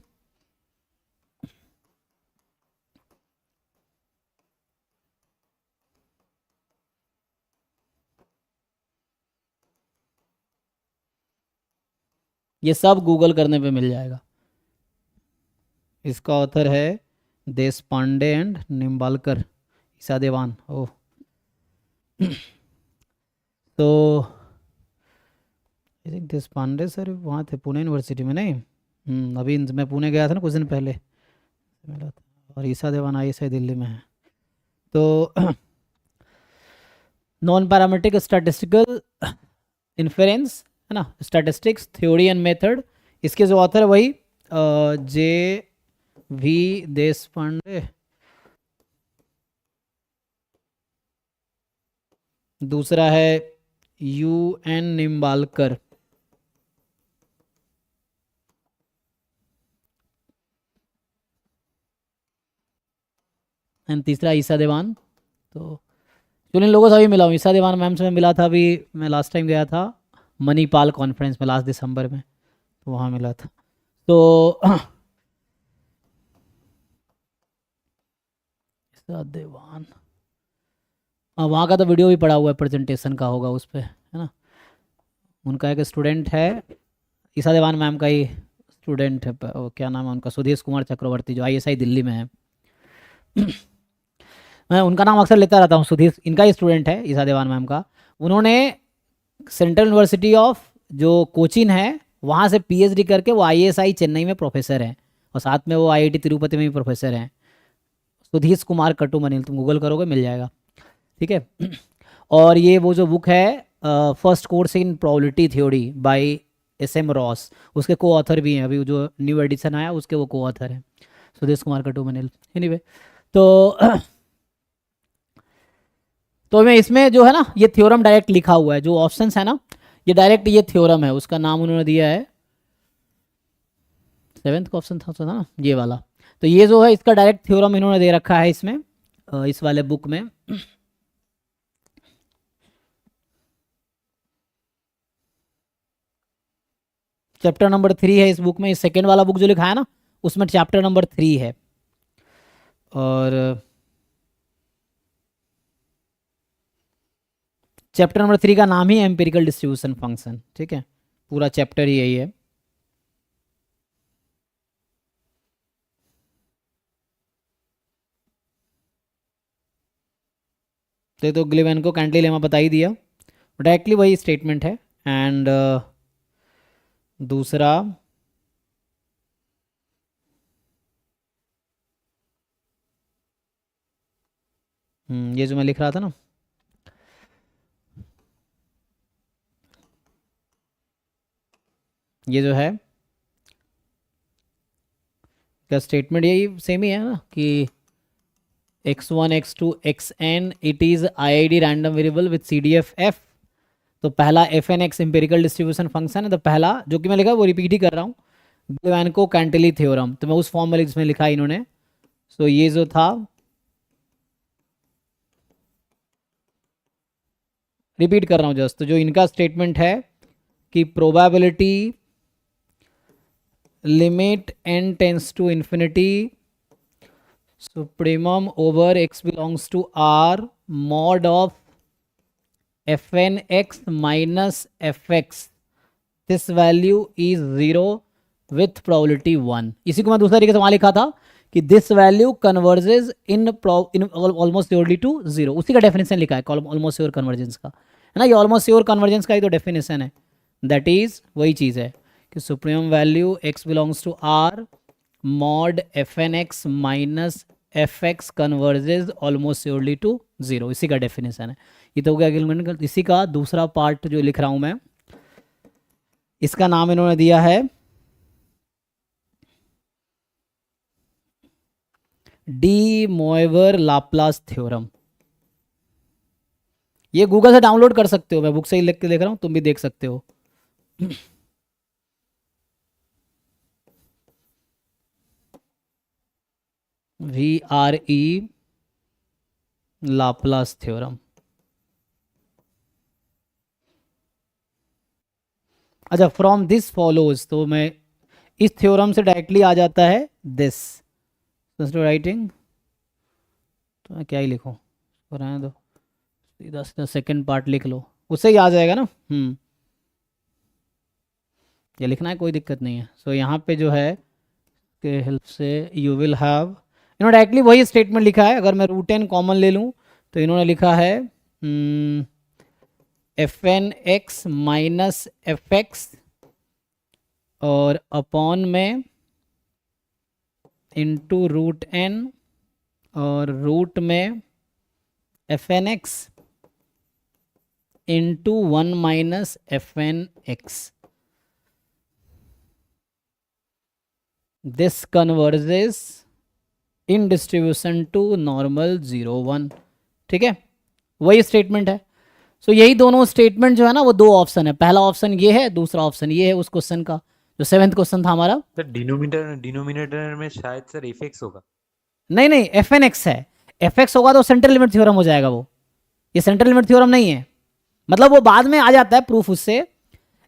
ये सब गूगल करने पे मिल जाएगा। इसका ऑथर है देश पांडे एंड निम्बालकर, ईसा देवान। ओह तो आई थिंक देश पांडे सर वहाँ थे पुणे यूनिवर्सिटी में, नहीं अभी मैं पुणे गया था ना कुछ दिन पहले मिला था, और ईसा देवान ISI दिल्ली में है। तो नॉन पैरामेट्रिक स्टैटिस्टिकल इन्फेरेंस, है ना, स्टैटिस्टिक्स थ्योरी एंड मेथड, इसके जो ऑथर है वही जे वी देश पांडे, दूसरा है UN निम्बालकर, एंड तीसरा ईसा देवान। तो जो इन लोगों से अभी मिला हूँ, ईसा देवान मैम से मैं मिला था, अभी मैं लास्ट टाइम गया था मणिपाल कॉन्फ्रेंस में लास्ट दिसंबर में, तो वहाँ मिला था। तो ईसा देवान, हाँ वहाँ का तो वीडियो भी पड़ा हुआ है, प्रेजेंटेशन का होगा उस पर, है ना। उनका एक स्टूडेंट है, ईसा देवान मैम का ही स्टूडेंट है, वो क्या नाम है उनका, सुधीश कुमार चक्रवर्ती, जो ISI दिल्ली में है। मैं उनका नाम अक्सर लेता रहता हूँ, सुधीर, इनका ही स्टूडेंट है ईसा देवान मैम का। उन्होंने सेंट्रल यूनिवर्सिटी ऑफ जो कोचीन है वहाँ से PhD करके वो ISI चेन्नई में प्रोफेसर हैं, और साथ में वो IIT तिरुपति में भी प्रोफेसर हैं। सुधीश कुमार कटुमनी, तुम गूगल करोगे मिल जाएगा, ठीक है। और ये वो जो बुक है first course in probability theory by SM Ross, उसके को ऑथर भी हैं, अभी जो न्यू एडिशन आया उसके वो को ऑथर हैं सुदेश कुमार कटुमनिल। एनीवे तो तो मैं इसमें जो है ना ये थ्योरम डायरेक्ट लिखा हुआ है, जो ऑप्शंस है ना ये डायरेक्ट ये थ्योरम है, उसका नाम उन्होंने दिया है, 7th का ऑप्शन था ना ये वाला। तो ये जो है इसका डायरेक्ट थ्योरम इन्होंने दे रखा है इसमें इस वाले बुक में। चैप्टर नंबर 3 है इस बुक में, इस सेकेंड वाला बुक जो लिखा है ना उसमें चैप्टर नंबर 3 है। और चैप्टर नंबर 3 का नाम ही एम्पिरिकल डिस्ट्रीब्यूशन फंक्शन, ठीक है, पूरा चैप्टर ही यही है। तो ग्लिवेंको कैंटिली लेमा बता ही दिया, डायरेक्टली वही स्टेटमेंट है। एंड दूसरा ये जो मैं लिख रहा था ना, ये जो है का स्टेटमेंट यही सेम ही है ना कि x1 x2 xn it is IID random variable with CDF f। तो पहला fnx एम्पिरिकल डिस्ट्रीब्यूशन फंक्शन है, तो पहला जो कि मैं लिखा वो रिपीट ही कर रहा हूँ, ग्लिवेंको कैंटिली थ्योरम, तो मैं उस फॉर्म में जिसमें लिखा इन्होंने। सो ये जो था रिपीट कर रहा हूँ जस्ट, तो जो इनका स्टेटमेंट है कि probability limit n tends to infinity supremum over x belongs to R mod of fnx minus fx, this value is 0 with probability 1। इसी को मैं दूसरे तरीके से वहां लिखा था कि this value converges in almost surely to 0, उसी का डेफिनेशन लिखा है ऑलमोस्ट श्योर कन्वर्जेंस का, है ना, ये ऑलमोस्ट श्योर कन्वर्जेंस का ही तो डेफिनेशन है, दैट इज वही चीज़ है कि supremum value x belongs to R mod fnx minus fx converges almost surely to 0, इसी का डेफिनेशन है। ये तो हो गया अगेन। इसी का दूसरा पार्ट जो लिख रहा हूं मैं, इसका नाम इन्होंने दिया है डी मोएवर लाप्लास थ्योरम। ये गूगल से डाउनलोड कर सकते हो, मैं बुक से ही लिख के देख रहा हूं, तुम भी देख सकते हो। VRE Laplace theorem. अच्छा, फ्रॉम दिस फॉलोज, तो मैं इस थ्योरम से डायरेक्टली आ जाता है दिस राइटिंग, तो मैं क्या ही लिखूं, रहने दो, सीधा सीधा सेकेंड पार्ट लिख लो, उससे ही आ जाएगा ना। ये लिखना है, कोई दिक्कत नहीं है। सो यहाँ पे जो है के हेल्प से यू विल हैव, इन्होंने डायरेक्टली वही स्टेटमेंट लिखा है। अगर मैं रूट एन कॉमन ले लूँ तो इन्होंने लिखा है fnx माइनस fx और अपॉन में इंटू रूट एन और रूट में fnx into 1 minus fnx। This converges in distribution to normal 0 1, ठीक है, वही स्टेटमेंट है। सो यही दोनों स्टेटमेंट जो है ना वो दो ऑप्शन है, पहला ऑप्शन ये है, दूसरा ऑप्शन ये है उस क्वेश्चन का, जो 7th क्वेश्चन था हमारा। सर डिनोमिनेटर में शायद सर fx होगा। नहीं fnx है, fx होगा तो सेंट्रल लिमिट थ्योरम हो जाएगा वो, ये सेंट्रल लिमिट थ्योरम नहीं है, मतलब वो बाद में आ जाता है प्रूफ उससे,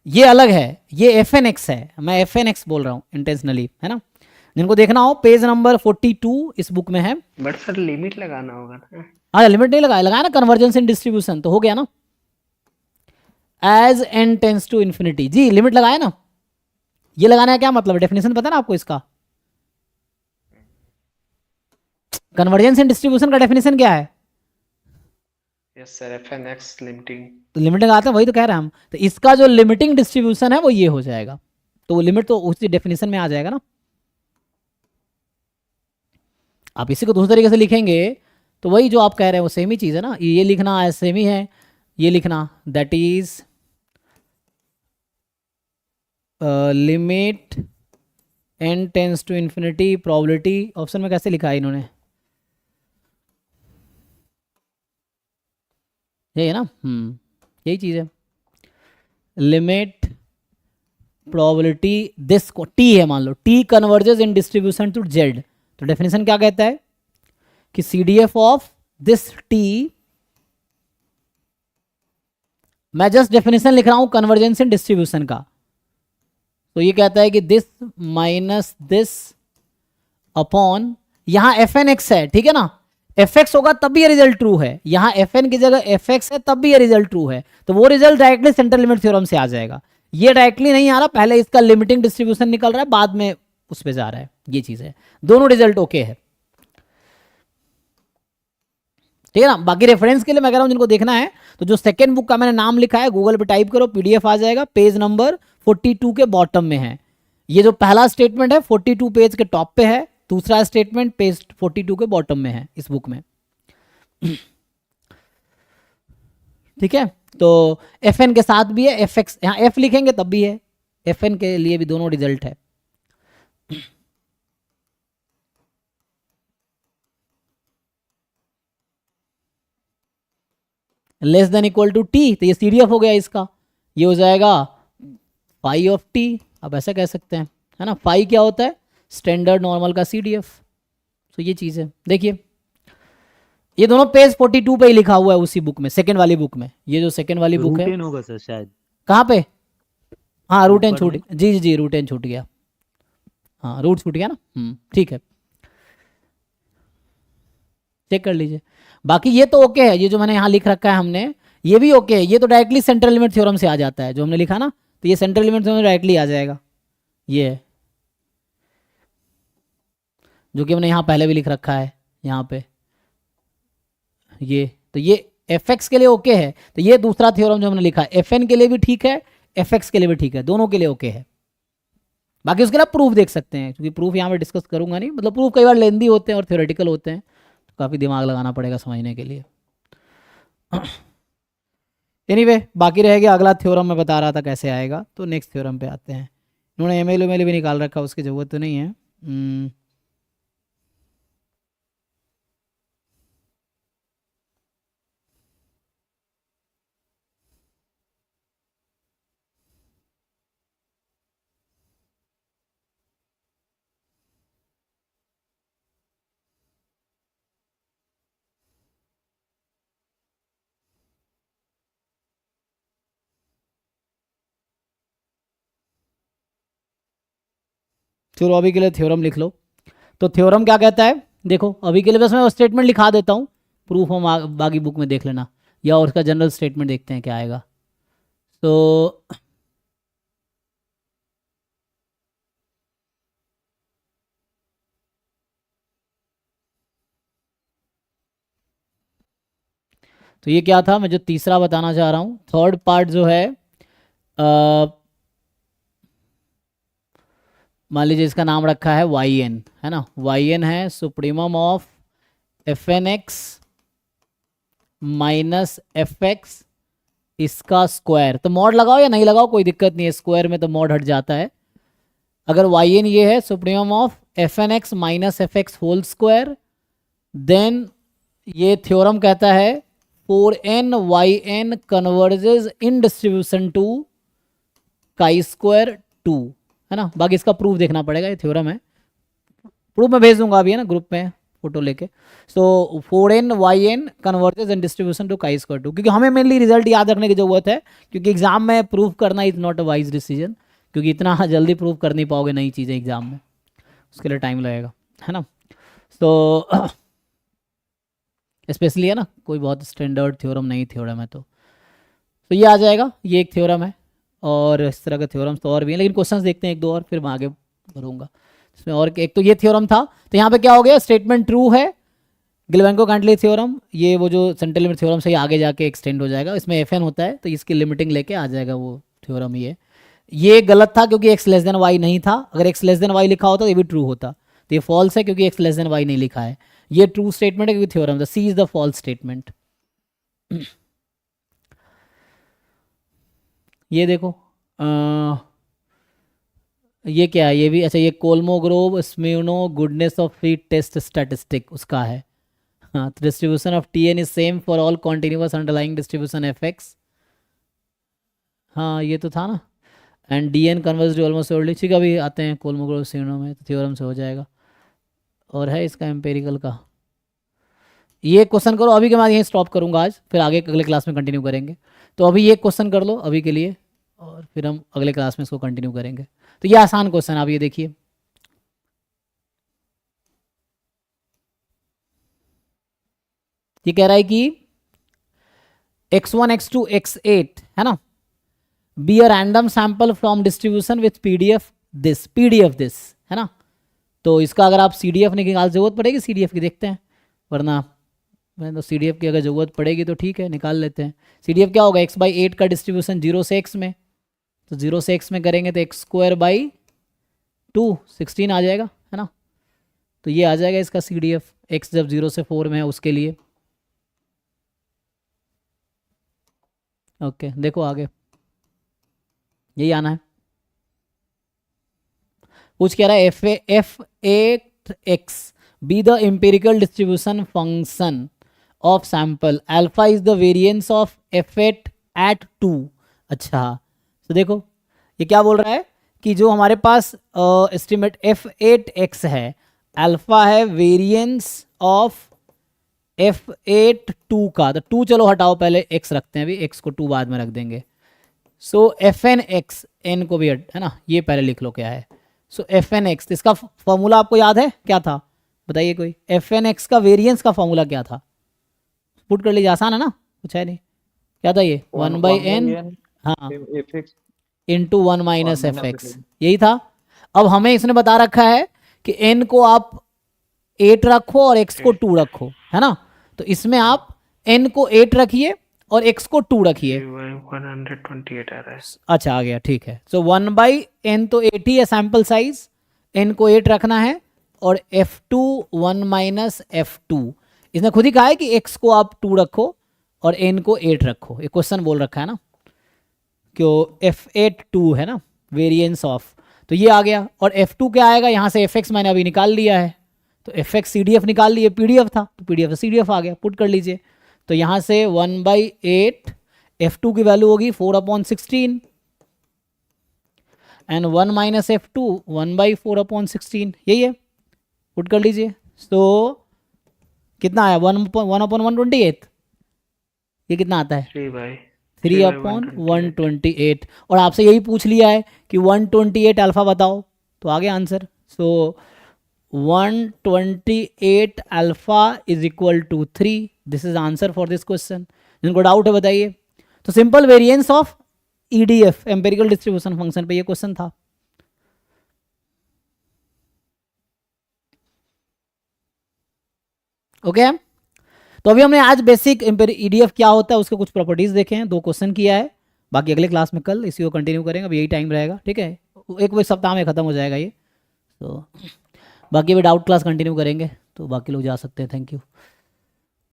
ये अलग है, ये fnx है, मैं fnx बोल रहा हूँ इंटेंशनली, है ना। जिनको देखना हो पेज नंबर 42 इस बुक में है। बट सर लिमिट लगाना होगा ना। हाँ, लिमिट नहीं लगाया ना, कन्वर्जेंस इन डिस्ट्रीब्यूशन तो हो गया ना, as n tends to infinity, जी लिमिट लगाया ना। ये लगाने का क्या मतलब, डेफिनेशन पता है ना आपको इसका, कन्वर्जेंस इन डिस्ट्रीब्यूशन का डेफिनेशन क्या है। Yes sir, fnx limiting. तो लिमिट लगाते हैं, वही तो कह रहे हैं हम, तो इसका जो लिमिटिंग डिस्ट्रीब्यूशन है वो ये हो जाएगा, तो वो लिमिट तो उसी डेफिनेशन में आ जाएगा ना। आप इसी को दूसरे तरीके से लिखेंगे तो वही जो आप कह रहे हैं वो सेम ही चीज़ है ना, ये लिखना है सेम ही है। ये लिखना, that is limit n tends to infinity probability, option में कैसे लिखा है इन्होंने, यही है ना, यही चीज़ है, लिमिट प्रोबेबिलिटी दिस को टी है, मान लो T converges in distribution to Z, तो डेफिनेशन क्या कहता है कि CDF ऑफ दिस टी, मैं जस्ट डेफिनेशन लिख रहा हूं कन्वर्जेंस इन डिस्ट्रीब्यूशन का, तो ये कहता है कि दिस माइनस दिस अपॉन, यहां fnx है, ठीक है ना, fx होगा तब भी ये रिजल्ट ट्रू है, यहां fn की जगह fx है तब भी ये रिजल्ट ट्रू है, तो वो result directly central limit theorem से आ जाएगा, ये डायरेक्टली नहीं आ रहा, पहले इसका लिमिटिंग डिस्ट्रीब्यूशन निकल रहा है, बाद में उस पे जा रहा है, ये चीज है, दोनों रिजल्ट ओके है, ठीक है ना। बाकी रेफरेंस के लिए मैं कह रहा हूं जिनको देखना है, तो जो सेकंड बुक का मैंने नाम लिखा है गूगल पे टाइप करो, PDF आ जाएगा, पेज नंबर 42 के बॉटम में है, ये जो पहला स्टेटमेंट है 42 पेज के टॉप पे है, दूसरा स्टेटमेंट पेज 42 के बॉटम में है इस बुक में, ठीक है। तो FN के साथ भी है, FX यहाँ F लिखेंगे तब भी है, FN के लिए भी दोनों रिजल्ट है। Less than equal to T, तो ये CDF हो गया इसका, ये हो जाएगा फाई ऑफ टी, अब ऐसा कह सकते हैं, है ना, फाई क्या होता है, स्टैंडर्ड नॉर्मल का CDF, तो ये चीज़ है, देखिए ये दोनों पेज 42 पे ही लिखा हुआ है उसी बुक में, सेकंड वाली बुक में, ये जो सेकंड वाली बुक है, रूट एन होगा सर शायद, कहाँ पे, हाँ रूट एन ऊपर छूट, में। जी रूट एन छूट गया, हाँ रूट छूट गया ना, ठीक है, चेक कर लीजिए। बाकी ये तो ओके है, ये जो मैंने यहाँ लिख रखा है हमने, ये भी ओके है, ये तो डायरेक्टली सेंट्रल लिमिट थ्योरम से आ जाता है, जो हमने लिखा ना, तो ये सेंट्रल लिमिट थ्योरम डायरेक्टली आ जाएगा, ये है जो कि हमने यहाँ पहले भी लिख रखा है यहाँ पे, ये तो ये fx के लिए ओके है, तो ये दूसरा थ्योरम जो हमने लिखा है fn के लिए भी ठीक है, fx के लिए भी ठीक है, दोनों के लिए ओके है। बाकी उसके लिए प्रूफ देख सकते हैं, क्योंकि प्रूफ यहाँ पे डिस्कस करूंगा नहीं, मतलब प्रूफ कई बार लेंदी होते हैं और थ्योरेटिकल होते हैं, तो काफ़ी दिमाग लगाना पड़ेगा समझने के लिए। एनीवे बाकी रह गया अगला थ्योरम, मैं बता रहा था कैसे आएगा, तो नेक्स्ट थ्योरम पे आते हैं। इन्होंने ML भी निकाल रखा, उसकी ज़रूरत तो नहीं है। चलो अभी के लिए थ्योरम लिख लो। तो थ्योरम क्या कहता है, देखो अभी के लिए बस मैं स्टेटमेंट लिखा देता हूँ, प्रूफ हम बाकी बुक में देख लेना, या और उसका जनरल स्टेटमेंट देखते हैं क्या आएगा। तो ये क्या था, मैं जो तीसरा बताना चाह रहा हूँ, थर्ड पार्ट जो है, मान लीजिए इसका नाम रखा है yn, है ना, yn है supremum of fnx minus fx इसका स्क्वायर, तो मॉड लगाओ या नहीं लगाओ कोई दिक्कत नहीं है, स्क्वायर में तो मॉड हट जाता है। अगर yn ये है supremum of fnx minus fx whole square, then ये थ्योरम कहता है 4n yn converges in distribution to chi square 2, है ना। बाकी इसका प्रूफ देखना पड़ेगा, ये थ्योरम है, प्रूफ मैं भेज दूंगा अभी, है ना, ग्रुप में फोटो लेके। So 4n yn converges in distribution to chi square 2, क्योंकि हमें मेनली रिजल्ट याद रखने की जरूरत है, क्योंकि एग्जाम में प्रूफ करना is not a wise decision, क्योंकि इतना जल्दी प्रूफ कर नहीं पाओगे नई चीज़ें एग्जाम में, उसके लिए टाइम लगेगा, है ना। तो स्पेशली है ना, कोई बहुत स्टैंडर्ड थ्योरम नहीं थ्योरम है, तो ये आ जाएगा, ये एक थ्योरम है, और इस तरह के थ्योरम्स तो और भी हैं, लेकिन क्वेश्चंस देखते हैं एक दो और, फिर मैं आगे बढ़ूंगा इसमें। और एक तो ये थ्योरम था, तो यहाँ पे क्या हो गया, स्टेटमेंट ट्रू है, गिलवेंको-कैंटली थ्योरम, ये वो जो सेंट्रल लिमिट थ्योरम से ही आगे जाके एक्सटेंड हो जाएगा, इसमें FN होता है, तो इसकी लिमिटिंग लेके आ जाएगा वो थ्योरम। ये गलत था क्योंकि x लेस देन वाई नहीं था, अगर x लेस देन वाई लिखा होता तो ये भी ट्रू होता, तो ये फॉल्स है क्योंकि x लेस देन वाई नहीं लिखा है। ये ट्रू स्टेटमेंट है क्योंकि theorem the C is the false statement. ये देखो ये क्या है, ये भी अच्छा, ये Kolmogorov Smirnov goodness of fit test statistic उसका है। हाँ, तो distribution of T N is same for all continuous underlying distribution F X. हाँ ये तो था ना। And D N converges to almost ओल्डली, ठीक है अभी आते हैं कोलमोग्रोव स्मिर्नो में, तो थ्योरम से हो जाएगा। और है इसका एम्पेरिकल का, ये क्वेश्चन करो अभी के बाद, यहीं स्टॉप करूंगा आज, फिर आगे अगले क्लास में कंटिन्यू करेंगे। तो अभी ये क्वेश्चन कर लो अभी के लिए, और फिर हम अगले क्लास में इसको कंटिन्यू करेंगे। तो ये आसान क्वेश्चन, आप ये देखिए, ये कह रहा है कि x1 x2 x8 है ना, B a random sample from distribution with PDF this है ना। तो इसका अगर आप सीडीएफ निकाल, जरूरत पड़ेगी सीडीएफ की, देखते हैं, वरना मैं तो सीडीएफ की अगर जरूरत पड़ेगी तो ठीक है निकाल लेते हैं। सीडीएफ क्या होगा, x/8 का डिस्ट्रीब्यूशन 0 से x में, तो 0 से x में करेंगे तो x²/2 16 आ जाएगा है ना। तो ये आ जाएगा इसका सीडीएफ, x जब 0 से 4 में है उसके लिए। ओके देखो आगे यही आना है। कुछ कह रहा है f8x be the empirical distribution function of sample alpha is the variance of f8 at 2। अच्छा तो देखो ये क्या बोल रहा है कि जो हमारे पास एस्टिमेट f8x है, अल्फा है वेरिएंस ऑफ f8 2 का, तो 2 चलो हटाओ, पहले x रखते हैं, अभी x को 2 बाद में रख देंगे। सो fnx, n को भी है ना, ये पहले लिख लो क्या है। सो fnx, इसका फॉर्मूला आपको याद है क्या था, बताइए कोई। fnx का वेरिएंस का फॉर्मूला क्या था, पुट कर लीजिए, आसान है ना, कुछ है नहीं। क्या था ये, 1/n हाँ इंटू 1 माइनस एफ एक्स, यही था। अब हमें इसने बता रखा है कि n को आप 8 रखो और x को 2 रखो, है ना। तो इसमें आप n को 8 रखिए और x को 2 रखिए। 128 आ रहा है। अच्छा आ गया, ठीक है। सो 1/n तो 8 ही है सैंपल साइज, n को 8 रखना है, और f2 1 माइनस f2, इसने खुद ही कहा है कि x को आप 2 रखो और n को 8 रखो, ये क्वेश्चन बोल रखा है ना, क्यों f8 2 है ना वेरिएंस ऑफ, तो ये आ गया। और f2 क्या आएगा, यहाँ से fx मैंने अभी निकाल लिया है, तो fx cdf निकाल लिए, pdf था तो pdf से cdf आ गया, पुट कर लीजिए। तो यहाँ से 1/8 f2 की वैल्यू होगी 4/16 एंड 1 माइनस f2 1/4/16, यही है, पुट कर लीजिए। तो कितना आया, 1/128, ये कितना आता है 3/128। और आपसे यही पूछ लिया है कि 128 अल्फा बताओ, तो आ गया answer. So 128 alpha is equal to 3, this is answer for this question. जिनको डाउट है बताइए। तो simple variance of EDF empirical distribution function पे ये क्वेश्चन था। ओके तो अभी हमने आज बेसिक ईडीएफ क्या होता है उसके कुछ प्रॉपर्टीज देखे हैं, 2 क्वेश्चन किया है, बाकी अगले क्लास में कल इसी को कंटिन्यू करेंगे, अभी यही टाइम रहेगा, ठीक है, एक सप्ताह में खत्म हो जाएगा ये। तो बाकी अभी डाउट क्लास कंटिन्यू करेंगे, तो बाकी लोग जा सकते हैं। Thank you.